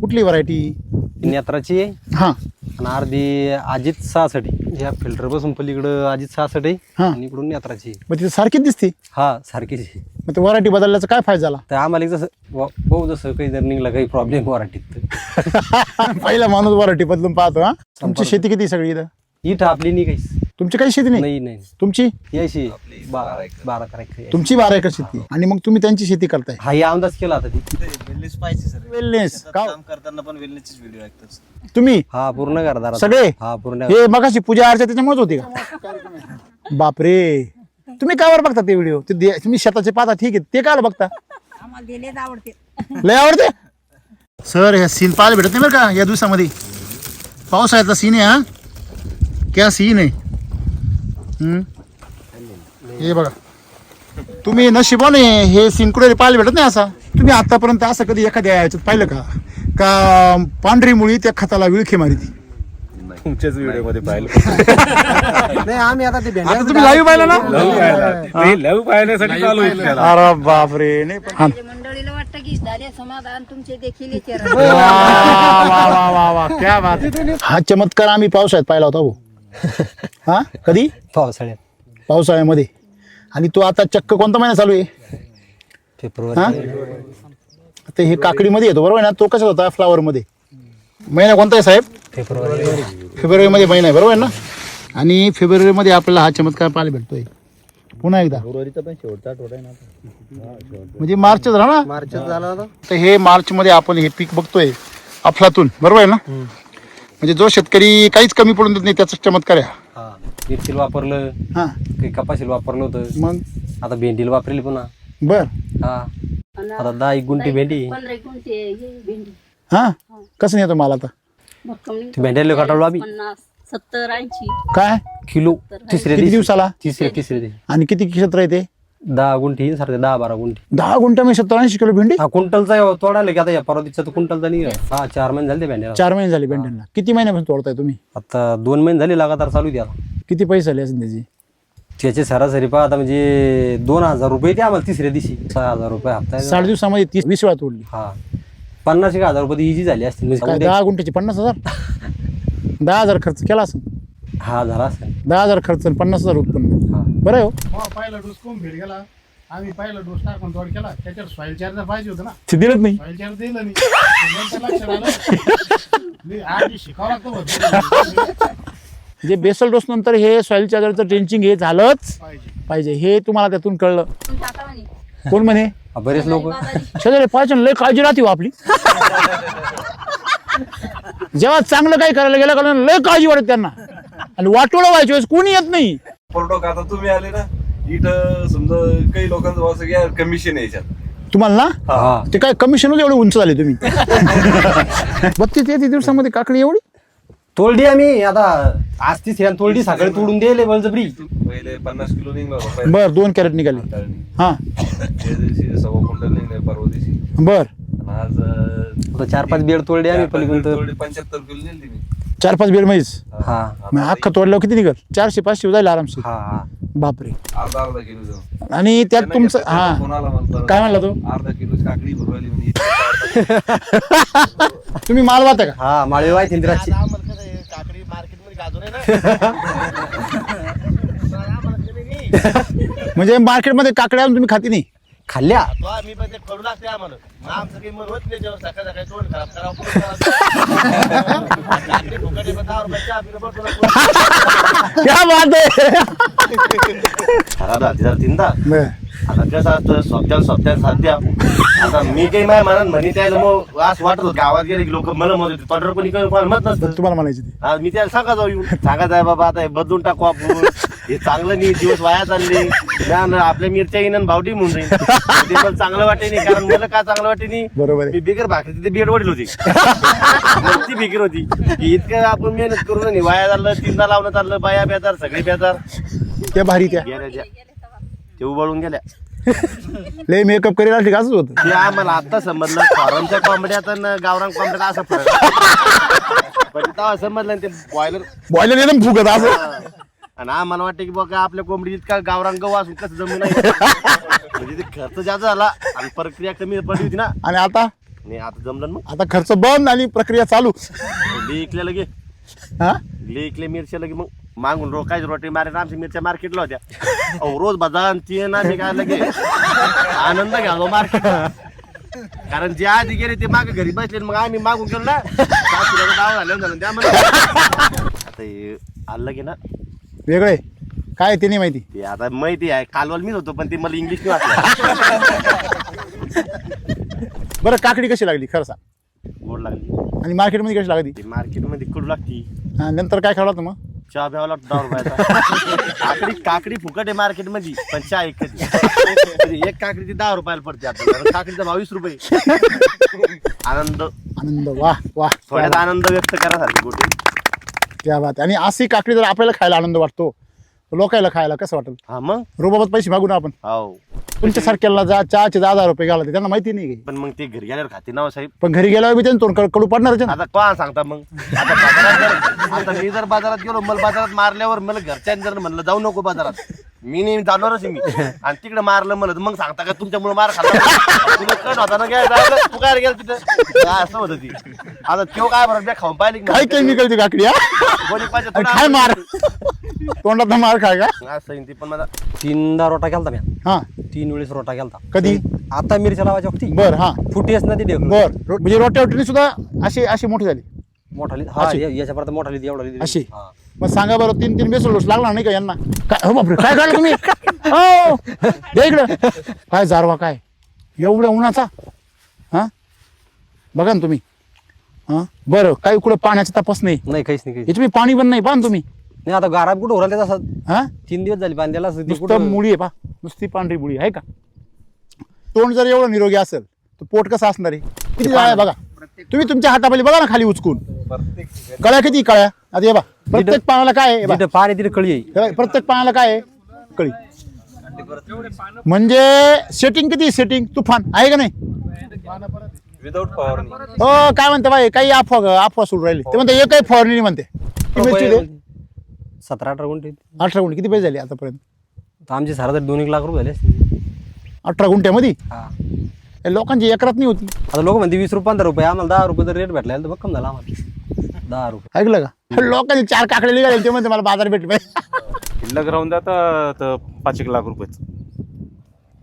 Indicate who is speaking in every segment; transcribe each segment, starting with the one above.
Speaker 1: कुठली व्हरायटी?
Speaker 2: नेत्राची आहे
Speaker 1: हा
Speaker 2: आणि अर्धी अजित 66 या फिल्टर पासून पलीकडं अजित 66 आहे
Speaker 1: हा.
Speaker 2: आणि इकडून नेत्राची आहे.
Speaker 1: मग तिथे सारखीच दिसते.
Speaker 2: हा सारखीच आहे.
Speaker 1: मग ते व्हरायटी बदलल्याचा काय फायदा झाला?
Speaker 2: तर आम्हाला एक जसं भाऊ जसं काही जर निघला काही प्रॉब्लेम वराठीत
Speaker 1: पहिला माणूस व्हरायटी बदलून पाहतो. हा तुमची शेती किती सगळी इथं?
Speaker 2: इथं आपली नाही काहीच
Speaker 1: तुमची काही शेती नाही?
Speaker 2: नाही नाही
Speaker 1: तुमची
Speaker 2: यायची 12 करायची.
Speaker 1: तुमची 12 एकर शेती आहे. आणि मग तुम्ही त्यांची शेती करताय?
Speaker 2: हा या अंदाज केला आता ती
Speaker 3: वेलनेस पाहिजे सर.
Speaker 1: वेलनेस
Speaker 3: काम करताना पण वेलनेसचीच व्हिडिओ ऐकतात
Speaker 1: तुम्ही
Speaker 2: हा पूर्ण घरदार
Speaker 1: सगळे?
Speaker 2: हा पूर्ण
Speaker 1: हे मगाशी पूजा अर्चा त्याच्यामुळेच होती का? बापरे तुम्ही कावर बघता ते व्हिडिओ? तुम्ही शेताचे पाहता ठीक आहे, ते काय बघता?
Speaker 4: आम्हाला दिलेच आवडते.
Speaker 1: लय आवडते सर. हे सीन पाहायला भेटत नाही बरं का या दिवसामध्ये. पावसाळ्याचा सीन आहे. हा क्या सीन आहे. हे बघा तुम्ही नशिबाने हे सीन कुठे पाहायला भेटत नाही. असा तुम्ही आतापर्यंत असं कधी एखाद्या याच्यात पाहिलं का पांढरी मुळी त्या खताला विळखे मारिती?
Speaker 3: तुमच्याच व्हिडिओ मध्ये पाहिलं.
Speaker 2: नाही आम्ही आता ते
Speaker 1: आता तुम्ही लाईव्ह पाहिलं ना?
Speaker 3: लव पाहण्यासाठी चालू
Speaker 1: अरे बापरे. नाही पण
Speaker 4: मंडळीला वाटतं की झाले समाधान तुमचे देखील येते.
Speaker 1: वा क्या बात. हा चमत्कार आम्ही पावसाळ्यात पाहिला होता भाऊ. हा कधी?
Speaker 2: पावसाळ्यात
Speaker 1: पावसाळ्यामध्ये. आणि तो आता चक्क कोणता महिना चालू आहे?
Speaker 2: फेब्रुवारी.
Speaker 1: आता हे काकडीमध्ये येतो बरोबर आहे ना? तो कसा होता फ्लावर मध्ये? महिना कोणता आहे साहेब? फेब्रुवारी मध्ये महिना आहे बरोबर आहे ना? आणि फेब्रुवारी मध्ये आपल्याला हा चमत्कार पाहायला भेटतोय पुन्हा एकदा.
Speaker 3: फेब्रुवारीचा पण शेवटचा आठवडा आहे ना.
Speaker 1: म्हणजे मार्च झाला ना?
Speaker 2: मार्चच झाला होता.
Speaker 1: तर हे मार्च मध्ये आपण हे पीक बघतोय अफलातून बरोबर आहे ना? म्हणजे जो शेतकरी काहीच कमी पडून देत नाही त्याचा चमत्कार आहे.
Speaker 2: हा मिरचीला वापरलं,
Speaker 1: हा
Speaker 2: काही कपाशीला वापरलं होतं,
Speaker 1: मग
Speaker 2: आता भेंडीला वापरली पुन्हा.
Speaker 1: बर.
Speaker 2: हा आता 10 गुंठी भेंडी.
Speaker 4: 15 गुंठे हे भेंडी.
Speaker 1: हा कसं नाही येतो मला आता
Speaker 4: भक्कम
Speaker 2: ती भेंड्याला काढलो आम्ही
Speaker 4: 50, 70, 80.
Speaker 1: काय
Speaker 2: किलो तिसऱ्या
Speaker 1: किती
Speaker 2: दिवशी.
Speaker 1: दिवसाला?
Speaker 2: तिसऱ्या दिवशी
Speaker 1: आणि किती क्षेत्र आहे ते?
Speaker 2: 10 गुंठी सारखे 10-12 गुंठी.
Speaker 1: 10 गुंठा 70-80 किलो भेंडी?
Speaker 2: हा क्विंटलचा तोडायला की आता या परवादीचा कुंटलचा नाही. हा 4 महिने झाले ते भेंड्याला.
Speaker 1: 4 महिने झाले भेंड्यांना. किती महिन्यापासून तोडताय तुम्ही?
Speaker 2: आता 2 महिने झाले लगातार चालू द्या.
Speaker 1: किती पैसे आले असेल त्याची?
Speaker 2: त्याचे सरासरी पहा आता म्हणजे 2000 रुपये ते आम्हाला तिसऱ्या दिवशी. 6000 रुपये हप्ता आहे.
Speaker 1: 60 दिवसामध्ये 20 वेळा तोडली.
Speaker 2: हा 50,000 रुपये इजी झाली असतील
Speaker 1: काय
Speaker 2: म्हणजे.
Speaker 1: 10 गुंठ्याची 50,000? 10,000 खर्च केला असेल.
Speaker 2: हा झाला असेल.
Speaker 1: 10,000 खर्च आणि 50,000 उत्पन्न.
Speaker 2: हा
Speaker 1: बरं आहे हो.
Speaker 5: पहिला डोस कोण भेट गेला. आम्ही पहिला डोस टाकून तोड केला. त्याच्यावर सॉइल चार्जर पाहिजे होतं ना.
Speaker 1: ते दिलंच नाही.
Speaker 5: सॉइल चार्जर दिलं नाही. नंतर लक्षात आलं. मी आधी शिकावं लागतं होतं.
Speaker 1: जे बेसल डोस नंतर हे सॉइल चार्जरचं ड्रेंचिंग हे झालंच पाहिजे हे तुम्हाला त्यातून कळलं.
Speaker 4: तुमच्या हातावानी.
Speaker 1: कोण म्हणे?
Speaker 2: हा, बरेच लोक
Speaker 1: शेजारी पाहिजे लय काळजी राहते हो आपली. जेव्हा चांगलं काही करायला गेलं का लय काळजी वाटत त्यांना. आणि वाटोळं व्हायच्या वेळेस कोणी येत नाही.
Speaker 6: फोटो आता तुम्ही आले ना इथं समजा काही लोकांचं असं घ्या कमिशन यायच्यात
Speaker 1: तुम्हाला ना
Speaker 2: हा
Speaker 1: ते काय कमिशन एवढे उंच झाले तुम्ही. 32-33 दिवसामध्ये काकडी एवढी
Speaker 2: तोडली आम्ही. आता आज तिसऱ्या तोडली. सकाळी तोडून दिले बळजबरी.
Speaker 6: पहिले 50 किलो निघला होता
Speaker 1: बर 2 कॅरेट निघाले. हा
Speaker 6: त्या दिवशी 1.25 क्विंटल निघले परवा दिवशी.
Speaker 1: बर.
Speaker 6: आणि आज
Speaker 2: आता 4-5 बेड तोडले आम्ही पलीकडून.
Speaker 6: 75 किलो नेली मी.
Speaker 1: 4-5 बेड मध्येच
Speaker 2: हा
Speaker 1: मग अख्खं तोडल्यावर किती निघल? 400-500 जाईल आरामशीर.
Speaker 2: हा हा
Speaker 1: बापरे.
Speaker 6: अर्धा किलो जाऊ.
Speaker 1: आणि त्यात तुमचं हा
Speaker 6: कोणाला म्हणतो
Speaker 1: काय म्हणला तो?
Speaker 6: अर्धा किलो काकडी भरवली म्हणजे
Speaker 1: तुम्ही माल वाहता का?
Speaker 2: हा माळवे वाय इंद्राची.
Speaker 3: आम्हाला कसं आहे, काकडी मार्केटमध्ये गाजर आहे ना.
Speaker 1: म्हणजे मार्केटमध्ये काकड्या आणून तुम्ही खाती नाही?
Speaker 2: खाल्ल्या
Speaker 3: तो आम्ही पण ते खडू लागते आम्हाला. मग आमचं काही मन होत नाही जेव्हा सकाळ सकाळी तोंड खराब करावं. पुढं करावं. काकडी फुकट आहे, पण 10 रुपये चहा पिणं पडतो ना.
Speaker 1: क्या बात आहे.
Speaker 3: खराब राहते जरा तीनदा.
Speaker 1: बर.
Speaker 3: आता कसं असतं सोबत्या साध्या. आता मी काही माय म्हणत म्हणे त्याला मग असं वाटत होतं गावात गेले की लोक मला मत होते. पंढरपूर कोणी मत नसतं.
Speaker 1: तुम्हाला म्हणायची ती
Speaker 3: आज मी त्याला सांगा जाऊ येऊन सांगा जाय बाबा आता हे बदलून टाकू आपण. हे चांगलं नाही. दिवस वाया चालले ना. आपल्या मिरच्या येईन भावटी म्हणून जाईल. ते पण चांगलं वाटे नाही. कारण मला काय चांगलं वाटे नाही.
Speaker 1: बरोबर आहे.
Speaker 3: मी बिगर भाकरी तिथे बेड वडील होती. ती बिगर होती की इतकं आपण मेहनत करून नाही वाया झालं. 3दा लावणं चाललं. बाया बेजार सगळे बेजार
Speaker 1: त्या भारी त्या
Speaker 3: गेल्या ज्या. ते उबळून गेल्या.
Speaker 1: लय मेकअप करेल असली का असंच होतं.
Speaker 3: ते आम्हाला आता समजलं फॉरनच्या कोंबड्यात आणि गावरान कोंबड्यात असा फरक. पण तेव्हा समजलं ते
Speaker 1: बॉयलर एकदम फुगत असं.
Speaker 3: आणि आम्हाला वाटतं की बघा आपल्या कोंबडी इतका गावरान गहू असून कसं जमू नाही. म्हणजे ते खर्च जास्त झाला आणि प्रक्रिया कमी पडली होती ना.
Speaker 1: आणि आता
Speaker 3: नाही आता जमलं ना मग
Speaker 1: आता खर्च बंद आणि प्रक्रिया चालू.
Speaker 3: ले इकल्या लगे
Speaker 1: हा
Speaker 3: ले इकले मिरच्या लगे मग मागून काय रोटी मारे आमच्या मिरच्या मार्केटला होत्या अहो रोज बाजार ती ना मी काय लगे आनंद घ्यालो मार्केट कारण जे आधी गेले ते मागे घरी बसले मग आम्ही मागून गेलो ना दाव झालं त्यामध्ये आता हे आलं की ना
Speaker 1: वेगळे काय ते नाही माहिती.
Speaker 3: ते आता माहिती आहे कालवाल मीच होतो पण ते मला इंग्लिश नाही वाटलं.
Speaker 1: बरं काकडी कशी लागली खरं सांग.
Speaker 3: गोड लागली
Speaker 1: आणि मार्केटमध्ये कशी लागली.
Speaker 3: ती मार्केटमध्ये कडू लागती.
Speaker 1: हा, नंतर काय खावला मग.
Speaker 3: चहा प्यावाला 10 रुपयाचा. काकडी फुकट आहे मार्केटमध्ये पण चहा एक एक काकडीची 10 रुपयाला पडते आपल्याला. काकडीचा भाव 20 रुपये. आनंद
Speaker 1: आनंद वाह वाह
Speaker 3: थोड्यात आनंद व्यक्त करासारखी गोष्ट.
Speaker 1: क्या बात. आणि अशी काकडी जर आपल्याला खायला आनंद वाटतो लोकायला खायला कसं वाटेल.
Speaker 3: हा मग
Speaker 1: रोबाबत पैसे मागू ना आपण.
Speaker 3: हो
Speaker 1: तुमच्या सारख्याला जा चहाचे 10,000 रुपये घाला त्यांना माहिती नाही काही.
Speaker 3: पण मग ते घरी गेल्यावर खाते ना हो साहेब.
Speaker 1: पण घरी गेल्यावर मी त्यांनी तोंड कडू पडणारच आहे ना.
Speaker 3: आता कोण सांगता मग आता आता मी जर बाजारात गेलो मला बाजारात मारल्यावर मला घरच्यांनी जर म्हणलं जाऊ नको बाजारात मी नाही जाणारच आहे मी आणि तिकडे मारलं मला मग सांगता का तुमच्यामुळे मार खाल्ला तुला कट होता ना काय तू काय गेल तिथं असं होतं ती. आता तो काय बरं बॅग खाऊन पाहिली
Speaker 1: काय केमिकलची काकडी हा?
Speaker 3: गोडी पाहिजे
Speaker 1: आणि काय मार तोंडात मार खाय का.
Speaker 3: असं ती पण माझा
Speaker 2: 3दा रोटा केलता मी.
Speaker 1: हा
Speaker 2: 3 वेळेस रोटा केलता.
Speaker 1: कधी.
Speaker 2: आता मिरच्या लावायच्या वक्ती
Speaker 1: बर हा
Speaker 2: फुटीच ना ती ढेकळं.
Speaker 1: बर म्हणजे रोट्यावटीने सुद्धा अशी अशी मोठी झाली
Speaker 2: मोठाली हा
Speaker 1: अशी?
Speaker 2: याच्यापर्यंत मोठाली एवढा
Speaker 1: अशी?
Speaker 2: हा.
Speaker 1: मग सांगा बरं 3 बेसल डोस लागला नाही का यांना. काय हो बापरे काय काढलं तुम्ही हो दे इकडं. काय जारवा काय एवढ्या उन्हाचा. हा बघा ना तुम्ही. हा बरं काही कुठं पाण्याचा तपास नाही
Speaker 2: नाही काहीच नाही काहीच
Speaker 1: याची पाणी पण नाही पहा ना तुम्ही.
Speaker 2: नाही. आता गारात कुठं उराल त्याचा
Speaker 1: हा
Speaker 2: 3 दिवस झाले बांधायला
Speaker 1: नुसतं मुळी आहे पा नुसती पांढरी मुळी आहे का. तोंड जर एवढं निरोगी असेल तर पोट कसं असणार आहे. किती जाळ आहे बघा तुम्ही तुमच्या हातापाली बघा ना खाली उचकून. कळ्या किती कळ्या आता हे बा प्रत्येक पानाला काय आहे हे बा.
Speaker 2: जिथं पाणी तिथे कळी येईल.
Speaker 1: हे बघ, प्रत्येक पानाला काय आहे कळी. म्हणजे सेटिंग किती सेटिंग तुफान आहे का नाही.
Speaker 6: विदाऊट फवारणी.
Speaker 1: हो काय म्हणते बाई काही अफवा सोडून राहिले ते म्हणते एकही फवारणी नाही म्हणते. ती मिरची दे.
Speaker 2: 17-18 गुंठे
Speaker 1: 18 गुंठे किती पैसे झाले आतापर्यंत.
Speaker 2: तर आमची सरासरी 2-1 लाख रुपये झाले असते.
Speaker 1: 18 गुंठ्यामध्ये
Speaker 2: हा.
Speaker 1: हे लोकांची एकरात नाही होती.
Speaker 2: आता लोक म्हणते 20 रुपये 15 रुपये आम्हाला 10 रुपये तर रेट भेटला तर भक्कम झाला आम्हाला 10 रुपये.
Speaker 1: ऐकलं का लोकांनी 4 काकडे निघाले ते म्हणते मला बाजार भेटले पाहिजे.
Speaker 7: शिल्लक राहून जाता तर 5-1 लाख रुपयाचं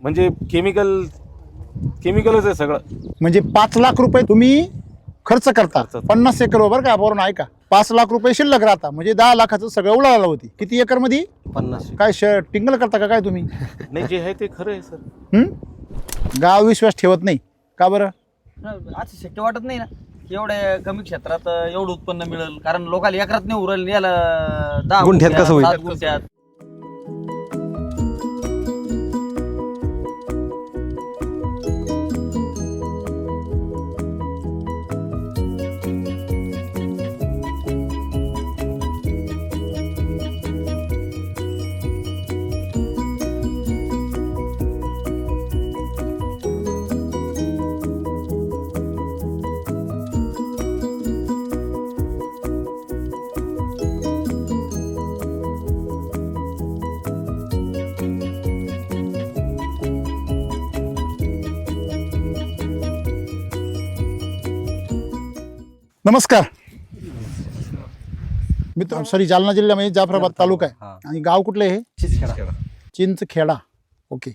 Speaker 7: म्हणजे केमिकलच आहे सगळं.
Speaker 1: म्हणजे 5 लाख रुपये तुम्ही खर्च करता 50 एकर बरं का बरोबर ऐका 5 लाख रुपये शिल्लक राहता म्हणजे 10 लाखाचं सगळं उलाळाला होती. किती एकर मध्ये
Speaker 2: 50.
Speaker 1: काय टिंगल करता का काय तुम्ही.
Speaker 7: नाही जे आहे ते खरं आहे सर.
Speaker 1: गाव विश्वास ठेवत नाही का बरं.
Speaker 8: असं शक्य वाटत नाही ना एवढ्या कमी क्षेत्रात एवढं उत्पन्न मिळेल कारण लोकांना एकरात नाही उरल याला 10
Speaker 2: गुंठ्यात कसं होईल?
Speaker 8: 7 गुंठ्यात.
Speaker 1: नमस्कार मित्र सॉरी जालना जिल्ह्यामध्ये जाफराबाद तालुका आहे.
Speaker 2: हा.
Speaker 1: आणि गाव कुठलं आहे हे.
Speaker 2: चिंचखेडा.
Speaker 1: चिंचखेडा. ओके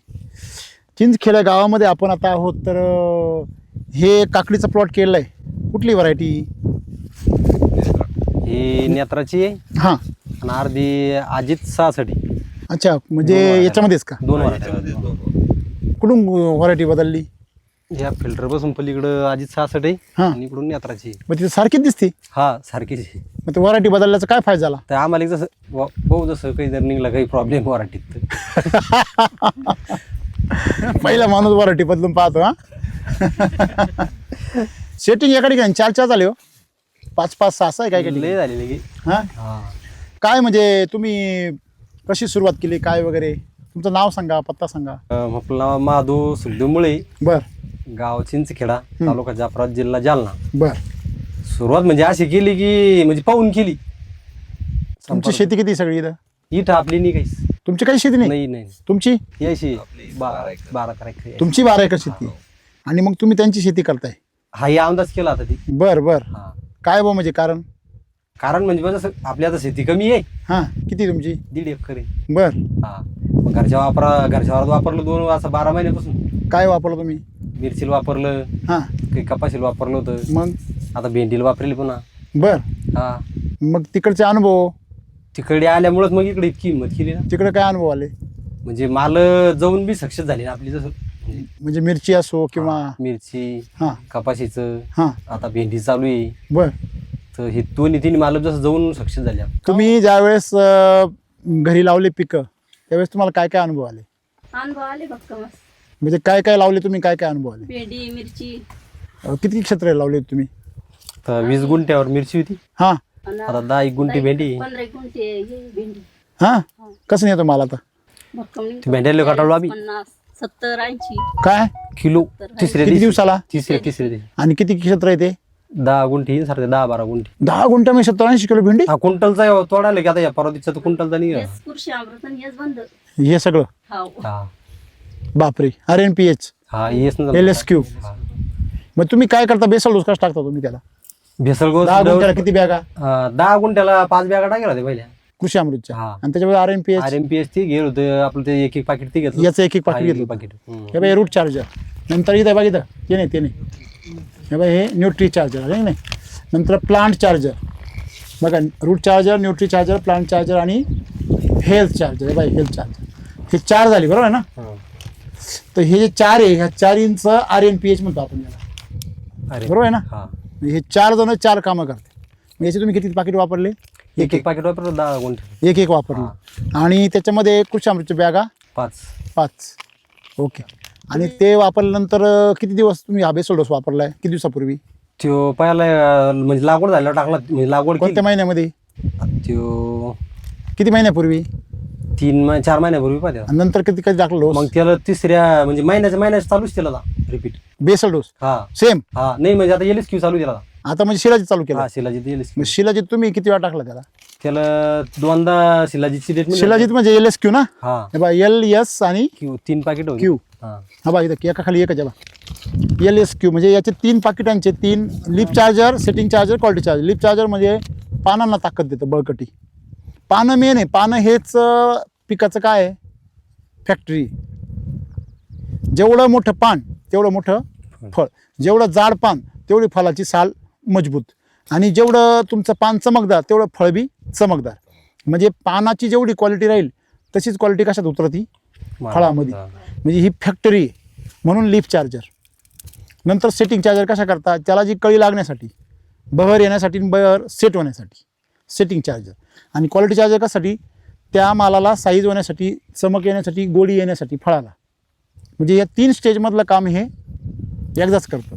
Speaker 1: चिंचखेडा गावामध्ये आपण आता आहोत. तर हे काकडीचा प्लॉट केलेला आहे कुठली व्हरायटी.
Speaker 2: ही नेत्राची आहे
Speaker 1: हां
Speaker 2: आणि अर्धी अजित 6साठी.
Speaker 1: अच्छा म्हणजे याच्यामध्येच का
Speaker 2: 2 व्हरायटी.
Speaker 1: कुठून व्हरायटी बदलली.
Speaker 2: ह्या फिल्टर पासून पलीकडं अजित 6साठी
Speaker 1: हा.
Speaker 2: आणि इकडून नेत्राची.
Speaker 1: मग तिथे सारखीच दिसते.
Speaker 2: हा सारखीच आहे.
Speaker 1: मग ते व्हरायटी बदलल्याचा काय फायदा झाला.
Speaker 2: तर आम्हाला एक जसं भाऊ जसं काही जर निघला काही प्रॉब्लेम वराठीत
Speaker 1: पहिला माणूस व्हरायटी बदलून पाहतो. हा सेटिंग एका ठिकाणी 4 झाले हो 5-5 6 आहे काय काय
Speaker 2: लय झालेली की.
Speaker 1: हा
Speaker 2: हा.
Speaker 1: काय म्हणजे तुम्ही कशी सुरुवात केली काय वगैरे तुमचं नाव सांगा पत्ता सांगा.
Speaker 2: आपलं नाव माधव सुखदेव मुळे
Speaker 1: बर
Speaker 2: गाव चिंचखेडा तालुका जाफराबाद जिल्हा जालना.
Speaker 1: बर
Speaker 2: सुरुवात म्हणजे अशी केली की म्हणजे पाहून केली.
Speaker 1: तुमची शेती किती सगळी इथं.
Speaker 2: इथं आपली नाही काहीच.
Speaker 1: तुमची काही शेती नाही.
Speaker 2: नाही नाही
Speaker 1: तुमची
Speaker 2: यायची 12 एकर.
Speaker 1: तुमची 12 एकर शेती आणि मग तुम्ही त्यांची शेती करताय.
Speaker 2: हा हे अंदाज केला आता ती.
Speaker 1: बर बर.
Speaker 2: हा
Speaker 1: काय बा म्हणजे कारण?
Speaker 2: कारण म्हणजे बघ जसं आपली आता शेती कमी आहे,
Speaker 1: हा किती तुमची?
Speaker 2: 1.5 एकर आहे.
Speaker 1: बर.
Speaker 2: हा मग घरच्या वावरात वापरलं 2 असं 12 महिन्यापासून.
Speaker 1: काय वापरलं तुम्ही?
Speaker 2: मिरचीला वापरलं,
Speaker 1: हा
Speaker 2: काही कपाशीला वापरलं होतं,
Speaker 1: मग
Speaker 2: आता भेंडीला वापरली पुन्हा.
Speaker 1: बर.
Speaker 2: हा
Speaker 1: मग तिकडचे अनुभव,
Speaker 2: तिकडे आल्यामुळेच मग इकडे इतकी हिंमत केली ना.
Speaker 1: तिकडे काय अनुभव आले?
Speaker 2: म्हणजे माल जाऊन बी सक्सेस झाली ना आपली, जसं
Speaker 1: म्हणजे मिरची असो किंवा
Speaker 2: मिरची,
Speaker 1: हा
Speaker 2: कपाशीचं,
Speaker 1: हा
Speaker 2: आता भेंडी चालू आहे.
Speaker 1: बर.
Speaker 2: तर हे 2-3 माल जसं जाऊन सक्सेस झाले.
Speaker 1: तुम्ही ज्यावेळेस घरी लावले पिकं त्यावेळेस तुम्हाला काय काय अनुभव आले?
Speaker 4: अनुभव आले भक्कमच.
Speaker 1: म्हणजे काय काय लावले तुम्ही, काय काय अनुभव आले?
Speaker 4: भेंडी मिरची
Speaker 1: किती क्षेत्र लावले तुम्ही?
Speaker 2: तर 20 गुंठ्यावर मिरची होती,
Speaker 1: हा
Speaker 4: आणि
Speaker 2: आता 10 गुंठी भेंडी.
Speaker 4: 15 गुंठे हे भेंडी.
Speaker 1: हा कसं नेतो मला आता?
Speaker 4: भक्कम निघतो.
Speaker 2: ते भेंड्याला काढलो आम्ही
Speaker 4: 50, 70, 80
Speaker 1: काय
Speaker 2: किलो. तिसऱ्या
Speaker 1: किती
Speaker 2: दिवशी,
Speaker 1: दिवसाला?
Speaker 2: तिसऱ्या दिवशी
Speaker 1: आणि किती क्षेत्र आहे ते?
Speaker 2: 10 गुंठी सारखे 10-12 गुंठी.
Speaker 1: 10 गुंठ्यामध्ये 70-80 किलो भेंडी?
Speaker 2: हा क्विंटलचा तोडायला की आता या परवा दिवसाचा क्विंटलचा निघा.
Speaker 4: हेच कृषी अमृत आणि हेच बंद.
Speaker 1: हे सगळं?
Speaker 4: हाव.
Speaker 2: हा
Speaker 1: बापरे. RNPH,
Speaker 2: हा येस ना.
Speaker 1: LSQ. मग तुम्ही काय करता? बेसल डोस कसा टाकता तुम्ही त्याला?
Speaker 2: भेसळ गोस
Speaker 1: 10 गुंठ्याला किती बॅगा?
Speaker 2: 10 गुंठ्याला 5 बॅगा टाकेल होते पहिल्या.
Speaker 1: कृषी अमृतच्या.
Speaker 2: हा.
Speaker 1: आणि त्याच्यामध्ये RNPH
Speaker 2: RMPS ती घेत होतं आपलं, ते एक पाकिट ती घेतलं.
Speaker 1: याचं एक पाकिट घेतलं.
Speaker 2: पाकिट.
Speaker 1: हे बाई रूट चार्जर. नंतर इथं बघितलं ते नाही हे बाई हे न्यूट्री चार्जर आहे नाही. नंतर प्लांट चार्जर बघा, root charger, nutri charger, plant charger आणि हेल्थ चार्जर. हे बाई हेल्थ चार्जर. हे 4 झाली बरोबर आहे ना? तर हे जे 4 आहे ह्या 4चं RNPH म्हणतो आपण याला,
Speaker 2: अरे
Speaker 1: बरोबर आहे ना?
Speaker 2: हा.
Speaker 1: हे 4 जण 4 कामं करते. मग याचे तुम्ही किती पाकिट वापरले?
Speaker 2: एक पाकिट वापरलं 10 गुंठे.
Speaker 1: एक वापरलं. आणि त्याच्यामध्ये कृषी अमृतच्या बॅगा 5. ओके. आणि ते वापरल्यानंतर किती दिवस तुम्ही हा बेसल डोस वापरलाय? किती दिवसापूर्वी?
Speaker 2: त्यो पहिला म्हणजे लागवड झाल्यावर टाकला, म्हणजे लागवड
Speaker 1: कोणत्या महिन्यामध्ये?
Speaker 2: त्यो
Speaker 1: किती महिन्यापूर्वी?
Speaker 2: 3-4 महिन्यापूर्वी पाहिजे.
Speaker 1: आणि नंतर कधी कधी टाकलं डोस?
Speaker 2: मग त्याला तिसऱ्या म्हणजे महिन्याच्या चालूच केला रिपीट
Speaker 1: बेसल डोस
Speaker 2: हा
Speaker 1: सेम?
Speaker 2: हा नाही म्हणजे आता LSQ चालू केला.
Speaker 1: आता म्हणजे शिलाजीत चालू केलं?
Speaker 2: हा शिलाजीत LSQ.
Speaker 1: मग शिलाजीत तुम्ही किती वेळा टाकला त्याला?
Speaker 2: त्याला 2दा शिलाजीतची डेट
Speaker 1: शिलाजीत म्हणजे LSQ ना?
Speaker 2: हा
Speaker 1: हे बा LS आणि
Speaker 2: Q 3 पाकिट होती.
Speaker 1: Q.
Speaker 2: हा
Speaker 1: हा बा इथं एका खाली एकच आहे बा. LSQ म्हणजे याचे 3 पाकिटांचे 3 lip charger, setting charger, quality charger. Lip charger म्हणजे पानांना ताकद देतं, बळकटी. पानं मेन आहे. पानं हेच पिकाचं काय आहे? फॅक्टरी. जेवढं मोठं पान तेवढं मोठं फळ, जेवढं जाड पान तेवढी फळाची साल मजबूत, आणि जेवढं तुमचं पान चमकदार तेवढं फळ बी चमकदार. म्हणजे पानाची जेवढी क्वालिटी राहील तशीच क्वालिटी कशात उतरती? फळामध्ये. म्हणजे ही फॅक्टरी आहे. म्हणून लीफ चार्जर. नंतर सेटिंग चार्जर कशा करतात? त्याला जी कळी लागण्यासाठी, बहर येण्यासाठी, बहर सेट होण्यासाठी सेटिंग चार्जर. आणि क्वालिटी चार्जर कशासाठी? त्या मालाला साईज होण्यासाठी, चमक येण्यासाठी, गोडी येण्यासाठी फळाला. म्हणजे या 3 स्टेजमधलं काम हे एकदाच करतं.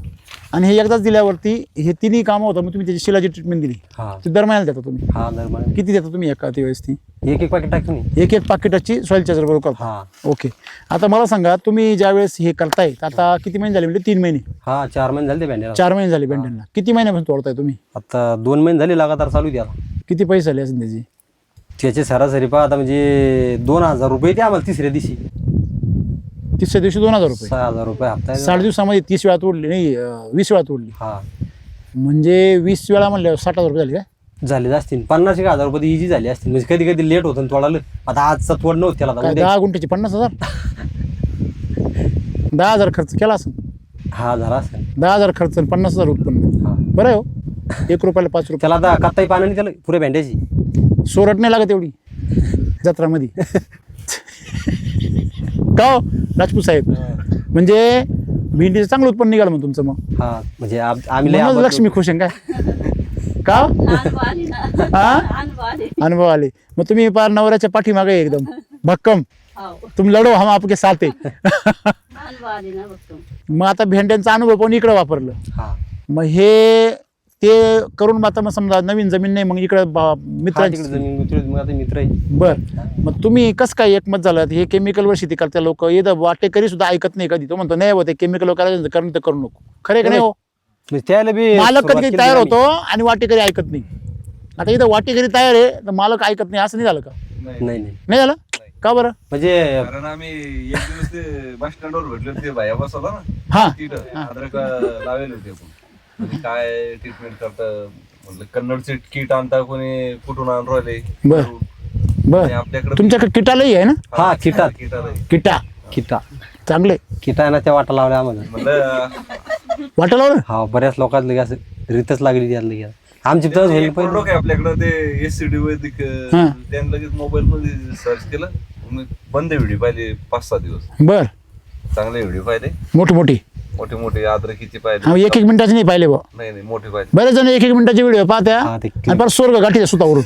Speaker 1: आणि हे एकदाच दिल्यावरती हे 3ही कामं होतं. मग तुम्ही त्याची शिलाजी ट्रीटमेंट दिली,
Speaker 2: हा
Speaker 1: ती दर महिन्याला देता तुम्ही?
Speaker 2: हा दरम्यान
Speaker 1: किती देता तुम्ही एका वेळेस ती?
Speaker 2: एक पाकिट टाकतो मी.
Speaker 1: एक पाकिटाची सॉईल चार्जर बरोबर करता?
Speaker 2: हा
Speaker 1: ओके. आता मला सांगा, तुम्ही ज्या वेळेस हे करताय आता किती महिने झाले? म्हणजे 3 महिने?
Speaker 2: हा 4 महिने झाले ते भेंड्याला.
Speaker 1: 4 महिने झाले भेंड्यांना. किती महिन्यापासून तोडताय तुम्ही?
Speaker 2: आता 2 महिने झाले लगातार चालू द्या.
Speaker 1: किती पैसे झाले असेल त्याची?
Speaker 2: त्याचे सरासरी पहा आता म्हणजे 2000 रुपये ते आम्हाला तिसऱ्या दिवशी.
Speaker 1: तिसऱ्या दिवशी 2000 रुपये?
Speaker 2: 6000 रुपये हप्ता आहे.
Speaker 1: 60 दिवसामध्ये 30 वेळा तोडली? नाही 20 वेळा तोडली.
Speaker 2: हा
Speaker 1: म्हणजे 20 वेळा म्हणल्यावर 60,000 रुपये झाले काय?
Speaker 2: झाले असतील 50,000 रुपये इजी झाले असतील. म्हणजे कधी कधी लेट होतं तोडायला. आता आजचा तोड नव्हतं त्याला.
Speaker 1: काय 10 गुंठ्याची 50,000? 10,000 खर्च केला असेल?
Speaker 2: हा झाला असेल.
Speaker 1: 10,000 खर्च आणि 50,000 उत्पन्न.
Speaker 2: हा
Speaker 1: बरं आहे हो. 1 रुपयाला 5 रुपये.
Speaker 2: त्याला आता कत्ताई पाण्याने त्याला पुऱ्या भेंड्याची
Speaker 1: सोरट नाही लागत एवढी जत्रामध्ये. का हो राजपूत साहेब? म्हणजे भेंडीचं चांगलं उत्पन्न निघालं मग तुमचं? मग
Speaker 2: हा म्हणजे आम्ही लय
Speaker 1: म्हणूनच लक्ष्मी खुश आहे काय? का?
Speaker 4: अनुभव आले ना.
Speaker 1: हा?
Speaker 4: अनुभव आले.
Speaker 1: अनुभव आले. मग तुम्ही पार नवऱ्याच्या पाठीमागे एकदम भक्कम.
Speaker 4: हाव.
Speaker 1: तुम लढो हम आपके साथ है.
Speaker 4: अनुभव आले ना भक्कम.
Speaker 1: मग आता भेंड्यांचा अनुभव पण इकडं वापरलं.
Speaker 2: हा
Speaker 1: मग हे ते करून आता मग समजा नवीन जमीन नाही, मग इकडं मित्रांची
Speaker 2: तिकडे जमीन मग आता मित्र आहे.
Speaker 1: बर. मग तुम्ही कसं काय एकमत झालं? हे केमिकलवर शेती करता लोक, येतं वाटेकरी सुद्धा ऐकत नाही कधी. तो म्हणतो नाही होते केमिकल करायचं करून तर करू नको. खरे का नाही हो?
Speaker 2: म्हणजे त्याला बी
Speaker 1: मालक
Speaker 2: सुरुवात
Speaker 1: कधी
Speaker 2: केली
Speaker 1: तयार
Speaker 2: आम्ही.
Speaker 1: होतो आणि वाटेकरी ऐकत नाही. आता इथं वाटेकरी तयार आहे तर मालक ऐकत नाही, असं नाही झालं का?
Speaker 2: नाही नाही
Speaker 1: नाही झालं का बरं?
Speaker 2: म्हणजे
Speaker 6: कारण आम्ही एक दिवस ते बस स्टँडवर भेटलो, ते भाया बसवला ना
Speaker 1: हा
Speaker 6: तिथं अद्रक लावेल होते आपण. तुम्ही काय ट्रीटमेंट करता म्हणलं कन्नडचे किट आणता कोणी कुठून आणून राहिले
Speaker 1: बर. बर
Speaker 6: आणि आपल्याकडे
Speaker 1: तुमच्याकडे किटालाही आहे ना?
Speaker 2: हा किटात
Speaker 6: किट आलंय.
Speaker 1: किटा
Speaker 2: किटा
Speaker 1: चांगले
Speaker 2: किटा आहे ना त्या वाटा लावल्या आम्हाला.
Speaker 6: म्हणलं
Speaker 1: वाटा लावलं.
Speaker 2: हा बऱ्याच लोकांना लगे असं रीतच लागली त्याला लगे. आमची तर होईल
Speaker 6: प्रोडक्ट
Speaker 2: पहिले.
Speaker 6: आहे आपल्याकडे ते एससीडी वैदिक
Speaker 1: हा.
Speaker 6: त्याने लगेच मोबाईल मध्ये सर्च केलं मी बंद व्हिडिओ पाहिले 5-6 दिवस
Speaker 1: बर
Speaker 6: चांगले व्हिडिओ पाहिले
Speaker 1: मोठी मोठी
Speaker 6: मोठे मोठे अद्रकीचे
Speaker 1: हा
Speaker 6: पाहिले
Speaker 1: एक मिनिटाचे नाही पाहिले बा.
Speaker 6: नाही मोठे पाहिले
Speaker 1: बरेच जण एक मिनिटाचे व्हिडिओ पाहत्या
Speaker 2: हा, ते
Speaker 1: आणि परत स्वर्ग गाठीच्या सुतावरून.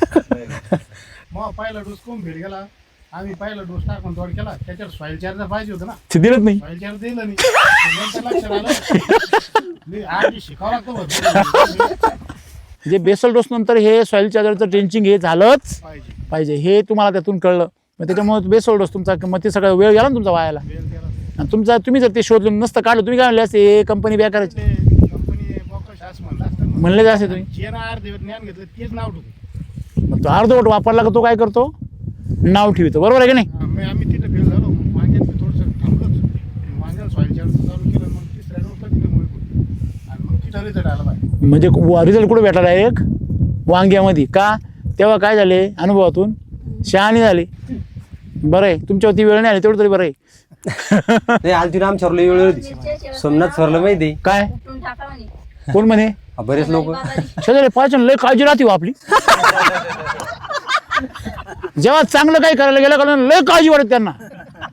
Speaker 5: मग पहिला डोस कोण भेट गेला आम्ही पहिला डोस टाकून तोड केला त्याच्यावर सॉईल चार्जर पाहिजे होतं ना
Speaker 1: ते दिलंच नाही.
Speaker 5: सॉईल चार्जर दिलं नाही नंतर लक्षात आलं मी आधी शिकावं लागतं बघ.
Speaker 1: जे बेसल डोस नंतर हे सॉईल चार्जरचं ड्रेंचिंग हे झालंच
Speaker 5: पाहिजे
Speaker 1: पाहिजे हे तुम्हाला त्यातून कळलं. मग त्याच्यामुळे बेसल डोस तुमचा मग ते सगळं वेळ गेला ना तुमचा वायाला.
Speaker 5: बेल केला
Speaker 1: आणि तुमचा तुम्ही जर ते शोधलं नसतं काढलं तुम्ही काय म्हणले असते कंपनी बॅक करायची
Speaker 5: कंपनी बोकश असं म्हणलं असतं ना.
Speaker 1: म्हणले असते तुम्ही.
Speaker 5: जे ना अर्धे ज्ञान घेतलं तेच नाव ठेवतो
Speaker 1: मग तो अर्धवट वापरला का तो काय करतो नाव ठेवतो. बरोबर आहे की नाही?
Speaker 5: आम्ही तिथं फेल झालो मग वांग्यात थोडंसं थांबलोच वांग्याला सॉईल चार्जर चालू केलं मग तिसऱ्या डोसला तिथे मुळे पडली आणि मग तिथं रिझल्ट आला पाहिजे
Speaker 1: म्हणजे रिझल्ट कुठे भेटला डायरेक्ट वांग्यामध्ये का तेव्हा काय झाले अनुभवातून शहाणी झाली. बरं आहे तुमच्यावरती वेळ नाही आली तेवढं तरी बरं आहे.
Speaker 2: नाही आलती ना आमच्यावर लई वेळ होती. सोमनाथ सरला माहिती
Speaker 1: काय
Speaker 4: उठून टाका म्हणे.
Speaker 1: कोण म्हणे
Speaker 2: बरेच लोक
Speaker 1: शेजारी पाहिजे लय काळजी राहते हो आपली. जेव्हा चांगलं काही करायला गेलं का लय काळजी वाटत त्यांना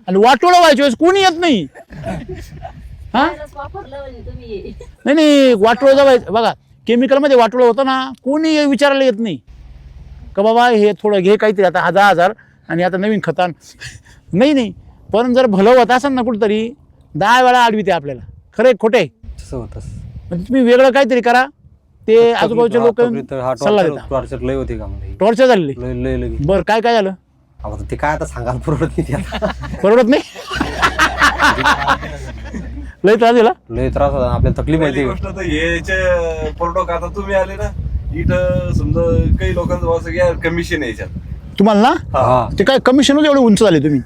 Speaker 1: आणि वाटोळं व्हायच्या वेळेस कोणी येत नाही. हा
Speaker 4: पहिलंच वापरलं म्हणे तुम्ही.
Speaker 1: नाही नाही वाटोळं जवळ बघा केमिकलमध्ये वाटोळं होतं ना कोणी विचारायला येत नाही का बाबा हे थोडं घे काहीतरी आता 10,000 आणि आता नवीन खतान नाही नाही. पण जर भलं होत असेल ना कुठंतरी 10 वेळा आडवी आपल्याला खरं खोटे
Speaker 2: तसं होतं.
Speaker 1: म्हणजे तुम्ही वेगळं काहीतरी करा ते आजूबाजूचे लोक सल्ला देतात.
Speaker 2: टॉर्चर लय होते का मला
Speaker 1: टॉर्चर झालेली.
Speaker 2: लय लय लगे.
Speaker 1: बरं काय काय झालं
Speaker 2: आता ते काय आता सांगायला पुरवत नाही त्याला.
Speaker 1: परवडत नाही. लय त्रास दिला.
Speaker 2: लय त्रास होता आपल्याला तकलीफ
Speaker 6: पहिली
Speaker 2: माहिती
Speaker 6: गोष्ट तर याचे प्रोडक्ट आता तुम्ही आले ना इथं समजा काही लोकांचं असं की कमिशन यायच्यात
Speaker 1: तुम्हाला ना
Speaker 2: हा
Speaker 1: ते काय कमिशनच एवढे उंच झाले तुम्ही.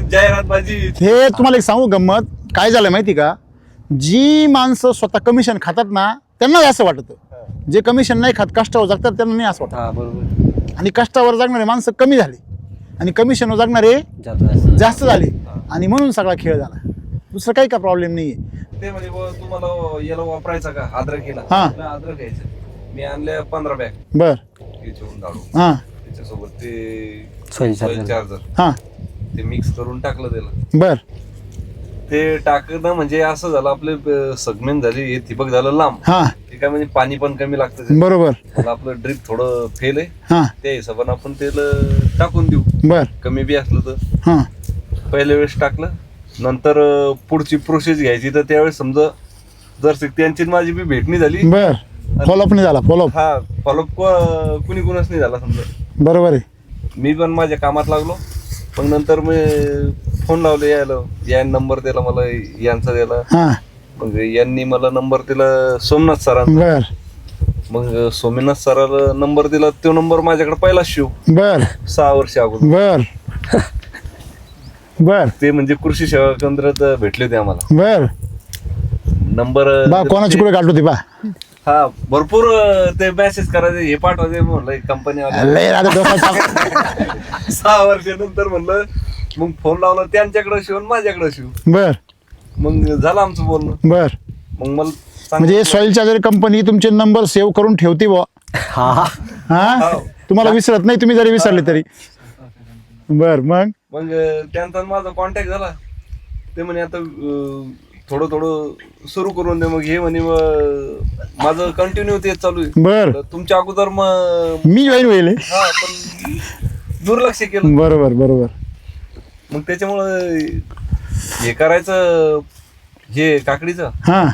Speaker 6: जाहिरात माझी
Speaker 1: हे तुम्हाला एक सांगू गंमत काय झालं माहिती का जी माणसं स्वतः कमिशन खातात ना त्यांना असं वाटतं. जे कमिशन नाही खात कष्टावर जगतात त्यांना नाही असं वाटतं.
Speaker 2: हा बरोबर
Speaker 1: आणि कष्टावर जगणारे माणसं कमी झाले आणि कमिशनवर जगणारे
Speaker 2: जास्त
Speaker 1: जास्त झाले आणि म्हणून सगळा खेळ झाला. दुसरं काही का प्रॉब्लेम नाहीये.
Speaker 6: ते म्हणजे बुवा तुम्हाला याला वापरायचा का अद्रक
Speaker 1: हा.
Speaker 6: अद्रक घ्यायचं मी आणले 15 बॅग
Speaker 1: बर
Speaker 6: याच्यावरून काढून
Speaker 1: हां
Speaker 6: त्याच्यासोबत ते
Speaker 2: Soil
Speaker 6: soil
Speaker 2: charger.
Speaker 6: charger
Speaker 1: हां
Speaker 6: ते मिक्स करून टाकलं त्याला
Speaker 1: बर
Speaker 6: ते टाकणं म्हणजे असं झालं आपले सगमेंट झाली हे ठिबक झालं लांब
Speaker 1: हां
Speaker 6: ते काय म्हणजे पाणी पण कमी लागतं
Speaker 1: बरोबर
Speaker 6: त्याला. आपलं ड्रिप थोडं फेल आहे
Speaker 1: हां
Speaker 6: त्या हिशोबाने आपण तेल टाकून देऊ
Speaker 1: बर
Speaker 6: कमी बी असलं तर.
Speaker 1: हां
Speaker 6: पहिल्या वेळेस टाकलं नंतर पुढची प्रोसेस घ्यायची तर त्यावेळेस समजा जर त्यांची माझी बी भेटणी झाली
Speaker 1: बर फॉलोअप नाही झाला फॉलोअप.
Speaker 6: हा फॉलोअप कुणी कुणाच नाही झाला समजा.
Speaker 1: बरोबर आहे.
Speaker 6: मी पण माझ्या कामात लागलो मग नंतर मी फोन लावले या नंबर दिला मला यांचा दिला
Speaker 1: हां
Speaker 6: मग यांनी मला नंबर दिला सोमनाथ सरांचा.
Speaker 1: बर
Speaker 6: मग सोमनाथ सराला नंबर दिला तो नंबर माझ्याकडे पहिला शिव
Speaker 1: बर
Speaker 6: 6 वर्ष अगोदर
Speaker 1: बर बर
Speaker 6: ते म्हणजे कृषी सेवा केंद्रात भेटले होते आम्हाला
Speaker 1: बर
Speaker 6: नंबर.
Speaker 1: बा कोणाची कुठे काढलो ती बा
Speaker 6: हा भरपूर ते मेसेज करायचे हे पाठवायचे म्हणलं कंपनी
Speaker 1: लय राहते डोक्यात.
Speaker 6: 6 वर्षानंतर म्हणलं मग फोन लावला त्यांच्याकडे शिव आणि माझ्याकडे शिव
Speaker 1: बर
Speaker 6: मग झालं आमचं बोलणं.
Speaker 1: बर
Speaker 6: मग मला
Speaker 1: म्हणजे सॉईल चार्जर कंपनी तुमचे नंबर सेव्ह करून ठेवते बुवा.
Speaker 2: हा
Speaker 1: हा तुम्हाला विसरत नाही तुम्ही जरी विसरले तरी. बर मग
Speaker 6: मग त्यांचा माझा कॉन्टॅक्ट झाला ते म्हणे आता थोडं थोडं सुरू करून दे. मग हे म्हणे माझं कंटिन्यू तेच चालू आहे.
Speaker 1: बर
Speaker 6: तर तुमच्या अगोदर मग
Speaker 1: मी जॉईन होईल.
Speaker 6: हा पण दुर्लक्ष केलं.
Speaker 1: बरोबर बरोबर.
Speaker 6: मग त्याच्यामुळं हे करायचं हे काकडीचं
Speaker 1: हा